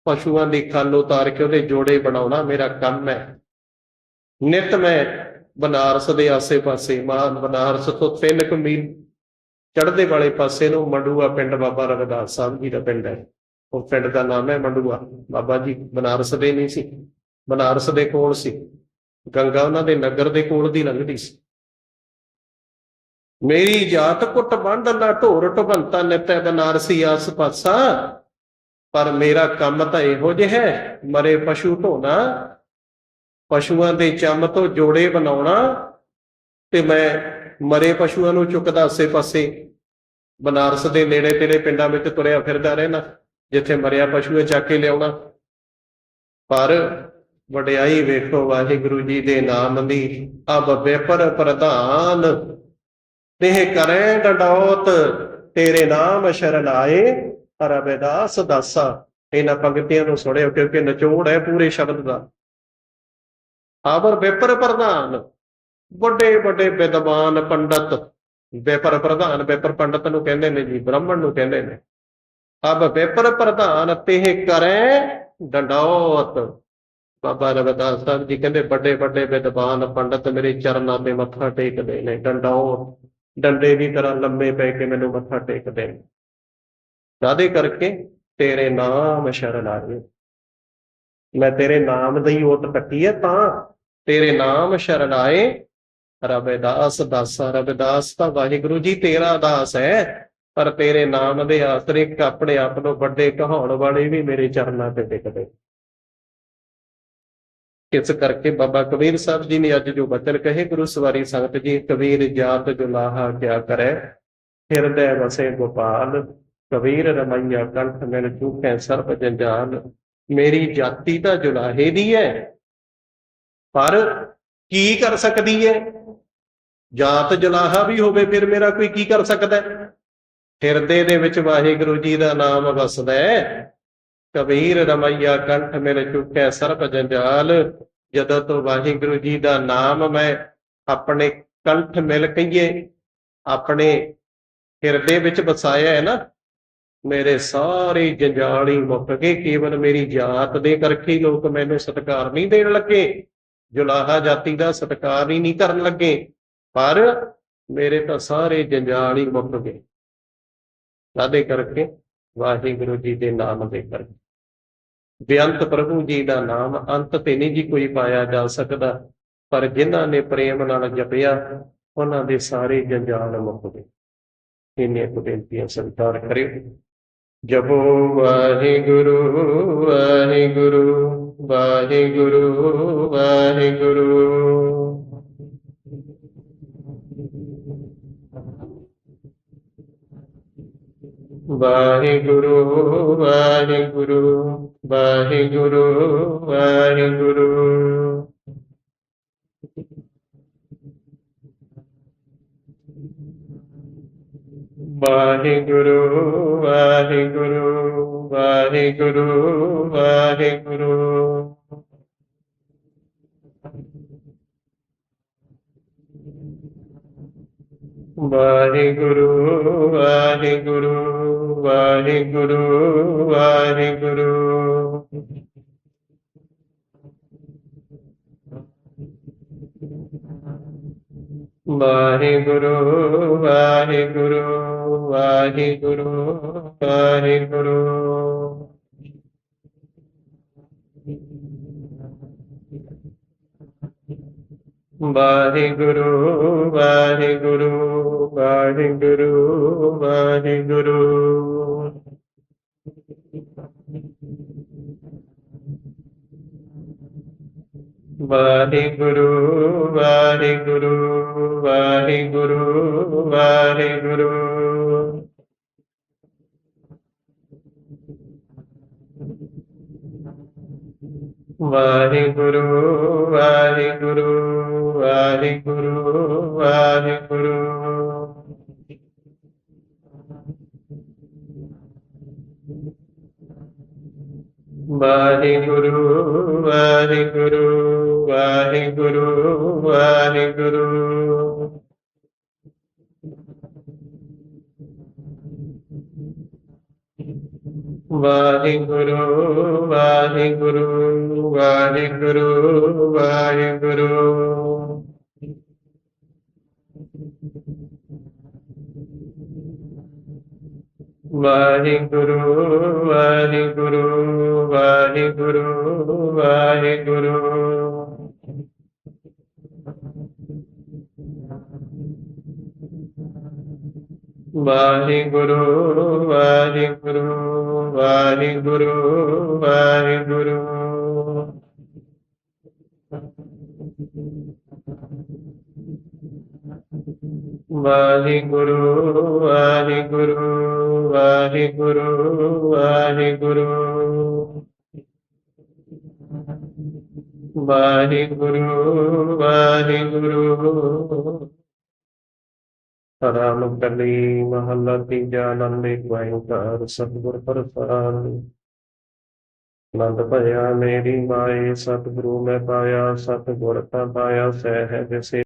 ਪਸ਼ੂਆਂ ਦੀ ਖੱਲ ਉਤਾਰ ਕੇ ਉਹਦੇ ਜੋੜੇ ਬਣਾਉਣਾ ਮੇਰਾ ਕੰਮ ਹੈ। ਨਿਤ ਮੈਂ ਬਨਾਰਸ ਦੇ ਆਸੇ ਪਾਸੇ, ਬਨਾਰਸ ਤੋਂ 3 ਮੀਲ ਚੜ੍ਹਦੇ ਵਾਲੇ ਪਾਸੇ ਨੂੰ ਮੰਡੂਆ ਪਿੰਡ ਬਾਬਾ ਰਵਿਦਾਸ ਸਾਹਿਬ ਜੀ ਦਾ ਪਿੰਡ ਹੈ। ਉਹ ਪਿੰਡ ਦਾ ਨਾਮ ਹੈ ਮੰਡੂਆ। ਬਾਬਾ ਜੀ ਬਨਾਰਸ ਦੇ ਨਹੀਂ ਸੀ, ਬਨਾਰਸ ਦੇ ਕੋਲ ਸੀ, ਗੰਗਾ ਉਹਨਾਂ ਦੇ ਨਗਰ ਦੇ ਕੋਲ ਦੀ ਲੰਘਦੀ ਸੀ। ਮੇਰੀ ਜਾਤ ਕੁੱਟ ਵੰਡ ਲਾ, ਢੋਰ ਢਵੰਤਾ ਨਿਤੈ ਬਨਾਰਸੀ ਆਸ ਪਾਸਾ। ਪਰ ਮੇਰਾ ਕੰਮ ਤਾਂ ਇਹੋ ਜਿਹਾ ਹੈ, ਮਰੇ ਪਸ਼ੂ ਢੋਣਾ, ਪਸ਼ੂਆਂ ਦੇ ਚੰਮ ਤੋਂ ਜੋੜੇ ਬਣਾਉਣਾ, ਤੇ ਮੈਂ ਮਰੇ ਪਸ਼ੂਆਂ ਨੂੰ ਚੁੱਕਦਾ ਆਸੇ ਪਾਸੇ ਬਨਾਰਸ ਦੇ ਨੇੜੇ ਤੇੜੇ ਪਿੰਡਾਂ ਵਿੱਚ ਤੁਰਿਆ ਫਿਰਦਾ ਰਹਿਣਾ, ਜਿੱਥੇ ਮਰਿਆ ਪਸ਼ੂ ਚੱਕ ਕੇ ਲਿਆਉਣਾ। ਪਰ ਵਡਿਆਈ ਵੇਖੋ ਵਾਹਿਗੁਰੂ ਜੀ ਦੇ ਨਾਮ ਦੀ, ਅਬ ਬੇਪਰ ਪ੍ਰਧਾਨ ਦੇਹ ਕਰੇ ਡੰਡੌਤ, ਤੇਰੇ ਨਾਮ ਸ਼ਰਨ ਆਏ ਰਵਿਦਾਸ ਦਾਸਾ। ਇਹਨਾਂ ਪੰਕਤੀਆਂ ਨੂੰ ਸੁਣਿਓ, ਕਿਉਂਕਿ ਨਿਚੋੜ ਹੈ ਪੂਰੇ ਸ਼ਬਦ ਦਾ। ਅਬਰ ਬੇਪਰ ਪ੍ਰਧਾਨ, ਵੱਡੇ ਵੱਡੇ ਵਿਦਵਾਨ ਪੰਡਤ, ਬੇਪਰ ਪ੍ਰਧਾਨ, ਬੇਪਰ ਪੰਡਤ ਨੂੰ ਕਹਿੰਦੇ ਨੇ ਜੀ, ਬ੍ਰਾਹਮਣ ਨੂੰ ਕਹਿੰਦੇ ਨੇ। ਅਬ ਬੇਪਰ ਪ੍ਰਧਾਨ ਤੇਹ ਕਰੇ ਡੰਡੌਤ। ਬਾਬਾ ਰਵਿਦਾਸ ਸਾਹਿਬ ਜੀ ਕਹਿੰਦੇ, ਵੱਡੇ ਵੱਡੇ ਵਿਦਵਾਨ ਪੰਡਤ ਮੇਰੇ ਚਰਨਾਂ ਤੇ ਮੱਥਾ ਟੇਕਦੇ ਨੇ, ਡੰਡੌਤ, ਡੰਡੇ ਦੀ ਤਰ੍ਹਾਂ ਲੰਮੇ ਪੈ ਕੇ ਮੈਨੂੰ ਮੱਥਾ ਟੇਕਦੇ ਨੇ। ਕਾਹਦੇ ਕਰਕੇ? ਤੇਰੇ ਨਾਮ ਸ਼ਰਨ ਆਏ, ਮੈਂ ਤੇਰੇ ਨਾਮ ਦੀ ਓਟ ਟੱਕੀ ਹੈ ਤਾਂ ਤੇਰੇ ਨਾਮ ਸ਼ਰਨ ਆਏ ਰਵਿਦਾਸ ਦਾਸਾ। ਰਵਿਦਾਸ ਤਾਂ ਵਾਹਿਗੁਰੂ ਜੀ ਤੇਰਾ ਦਾਸ ਹੈ, ਪਰ ਤੇਰੇ ਨਾਮ ਦੇ ਆਸਰੇ ਆਪਣੇ ਆਪ ਨੂੰ ਵੱਡੇ ਕਹਾਉਣ ਵਾਲੇ ਵੀ ਮੇਰੇ ਚਰਨਾਂ ਤੇ ਟਿਕਦੇ। ਇਸ ਕਰਕੇ ਬਾਬਾ ਕਬੀਰ ਸਾਹਿਬ ਜੀ ਨੇ ਅੱਜ ਜੋ ਬਚਨ ਕਹੇ, ਗੁਰੂ ਸਵਾਰੀ ਸੰਗਤ ਜੀ, ਕਬੀਰ ਜਾਤ ਜੁਲਾਹਾ ਕਿਆ ਕਰੇ, ਹਿਰਦੈ ਵਸੇ ਗੋਪਾਲ, ਕਬੀਰ ਰਮਈਆ ਕੰਠ ਮਿਲ ਚੂਕੈ ਸਰਬ ਜੰਜਾਲ। ਮੇਰੀ ਜਾਤੀ ਤਾਂ ਜੁਲਾਹੇ ਦੀ ਹੈ, ਪਰ ਕੀ ਕਰ ਸਕਦੀ ਹੈ? ਜਾਤ ਜੁਲਾਹਾ ਵੀ ਹੋਵੇ ਫਿਰ ਮੇਰਾ ਕੋਈ ਕੀ ਕਰ ਸਕਦਾ? ਹਿਰਦੇ ਦੇ ਵਿੱਚ ਵਾਹਿਗੁਰੂ ਜੀ ਦਾ ਨਾਮ ਵਸਦਾ ਹੈ। ਕਬੀਰ ਰਮਈਆ ਕੰਠ ਮਿਲ ਚੁੱਕੈ ਸਰਬ ਜੰਜਾਲ। ਜਦੋਂ ਤੋਂ ਵਾਹਿਗੁਰੂ ਜੀ ਦਾ ਨਾਮ ਮੈਂ ਆਪਣੇ ਕੰਠ ਮਿਲ ਕਹੀਏ, ਆਪਣੇ ਹਿਰਦੇ ਵਿੱਚ ਵਸਾਇਆ ਹੈ ਨਾ, ਮੇਰੇ ਸਾਰੇ ਜੰਜਾਲ ਹੀ ਮੁੱਕ ਗਏ। ਕੇਵਲ ਮੇਰੀ ਜਾਤ ਦੇ ਕਰਕੇ ਹੀ ਲੋਕ ਮੈਨੂੰ ਸਤਿਕਾਰ ਨਹੀਂ ਦੇਣ ਲੱਗੇ, ਜੁਲਾਹਾ ਜਾਤੀ ਦਾ ਸਤਿਕਾਰ ਹੀ ਨਹੀਂ ਕਰਨ ਲੱਗੇ। ਪਰ ਮੇਰੇ ਤਾਂ ਸਾਰੇ ਜੰਜਾਲ ਹੀ ਮੁੱਕ ਗਏ। ਕਾਹਦੇ ਕਰਕੇ? ਵਾਹਿਗੁਰੂ ਜੀ ਦੇ ਨਾਮ ਦੇ ਕਰਕੇ। ਬੇਅੰਤ ਪ੍ਰਭੂ ਜੀ ਦਾ ਨਾਮ ਅੰਤ ਤੇ ਨਹੀਂ ਜੀ ਕੋਈ ਪਾਇਆ ਜਾ ਸਕਦਾ, ਪਰ ਜਿਨ੍ਹਾਂ ਨੇ ਪ੍ਰੇਮ ਨਾਲ ਜਪਿਆ ਉਹਨਾਂ ਦੇ ਸਾਰੇ ਜੰਜਾਲ ਮੁੱਕ ਗਏ। ਇੰਨੀਆਂ ਕੁ ਬੇਨਤੀਆਂ ਸਵੀਕਾਰ ਕਰਿਓ। ਜਪੋ ਵਾਹਿਗੁਰੂ ਵਾਹਿਗੁਰੂ ਵਾਹਿਗੁਰੂ ਵਾਹਿਗੁਰੂ। ਵਾਹਿਗੁਰੂ ਵਾਹਿਗੁਰੂ ਵਾਹਿਗੁਰੂ ਵਾਹਿਗੁਰੂ। ਵਾਹਿਗੁਰੂ ਵਾਹਿਗੁਰੂ ਵਾਹਿਗੁਰੂ ਵਾਹਿਗੁਰੂ। ਵਾਹਿਗੁਰੂ ਵਾਹਿਗੁਰੂ ਵਾਹਿਗੁਰੂ ਵਾਹਿਗੁਰੂ। ਵਾਹਿਗੁਰੂ ਵਾਹਿਗੁਰੂ ਵਾਹਿਗੁਰੂ ਵਾਹਿਗੁਰੂ। ਵਾਹਿਗੁਰੂ ਵਾਹਿਗੁਰੂ ਵਾਹਿਗੁਰੂ ਵਾਹਿਗੁਰੂ। ਵਾਹਿਗੁਰੂ ਵਾਹਿਗੁਰੂ ਵਾਹਿਗੁਰੂ ਵਾਹਿਗੁਰੂ। ਵਾਹਿਗੁਰੂ ਵਾਹਿਗੁਰੂ ਵਾਹਿਗੁਰੂ ਵਾਹਿਗੁਰੂ। ਵਾਹਿਗੁਰੂ ਵਾਹਿਗੁਰੂ ਵਾਹਿਗੁਰੂ ਵਾਹਿਗੁਰੂ। ਵਾਹਿਗੁਰੂ ਵਾਹਿਗੁਰੂ ਵਾਹਿਗੁਰੂ ਵਾਹਿਗੁਰੂ। ਵਾਹਿਗੁਰੂ ਵਾਹਿਗੁਰੂ ਵਾਹਿਗੁਰੂ ਵਾਹਿਗੁਰੂ। ਵਾਹਿਗੁਰੂ ਵਾਹਿਗੁਰੂ ਵਾਹਿਗੁਰੂ ਵਾਹਿਗੁਰੂ। ਵਾਹਿਗੁਰੂ ਵਾਹਿਗੁਰੂ ਵਾਹਿਗੁਰੂ ਵਾਹਿਗੁਰੂ। ਵਾਹਿਗੁਰੂ ਵਾਹਿਗੁਰੂ। ਰਾਮਕਲੀ ਮਹੱਲਾ ਤੀਜਾ। ਆਨੰਦ ਇੱਕ ਓੰਕਾਰ ਸਤਿਗੁਰ ਪ੍ਰਸਾਦਿ। ਆਨੰਦ ਭਇਆ ਮੇਰੀ ਮਾਏ, ਸਤਿਗੁਰੂ ਮੈਂ ਪਾਇਆ, ਸਤਿਗੁਰ ਤਾਂ ਪਾਇਆ ਸਹਿਜ ਸੇ।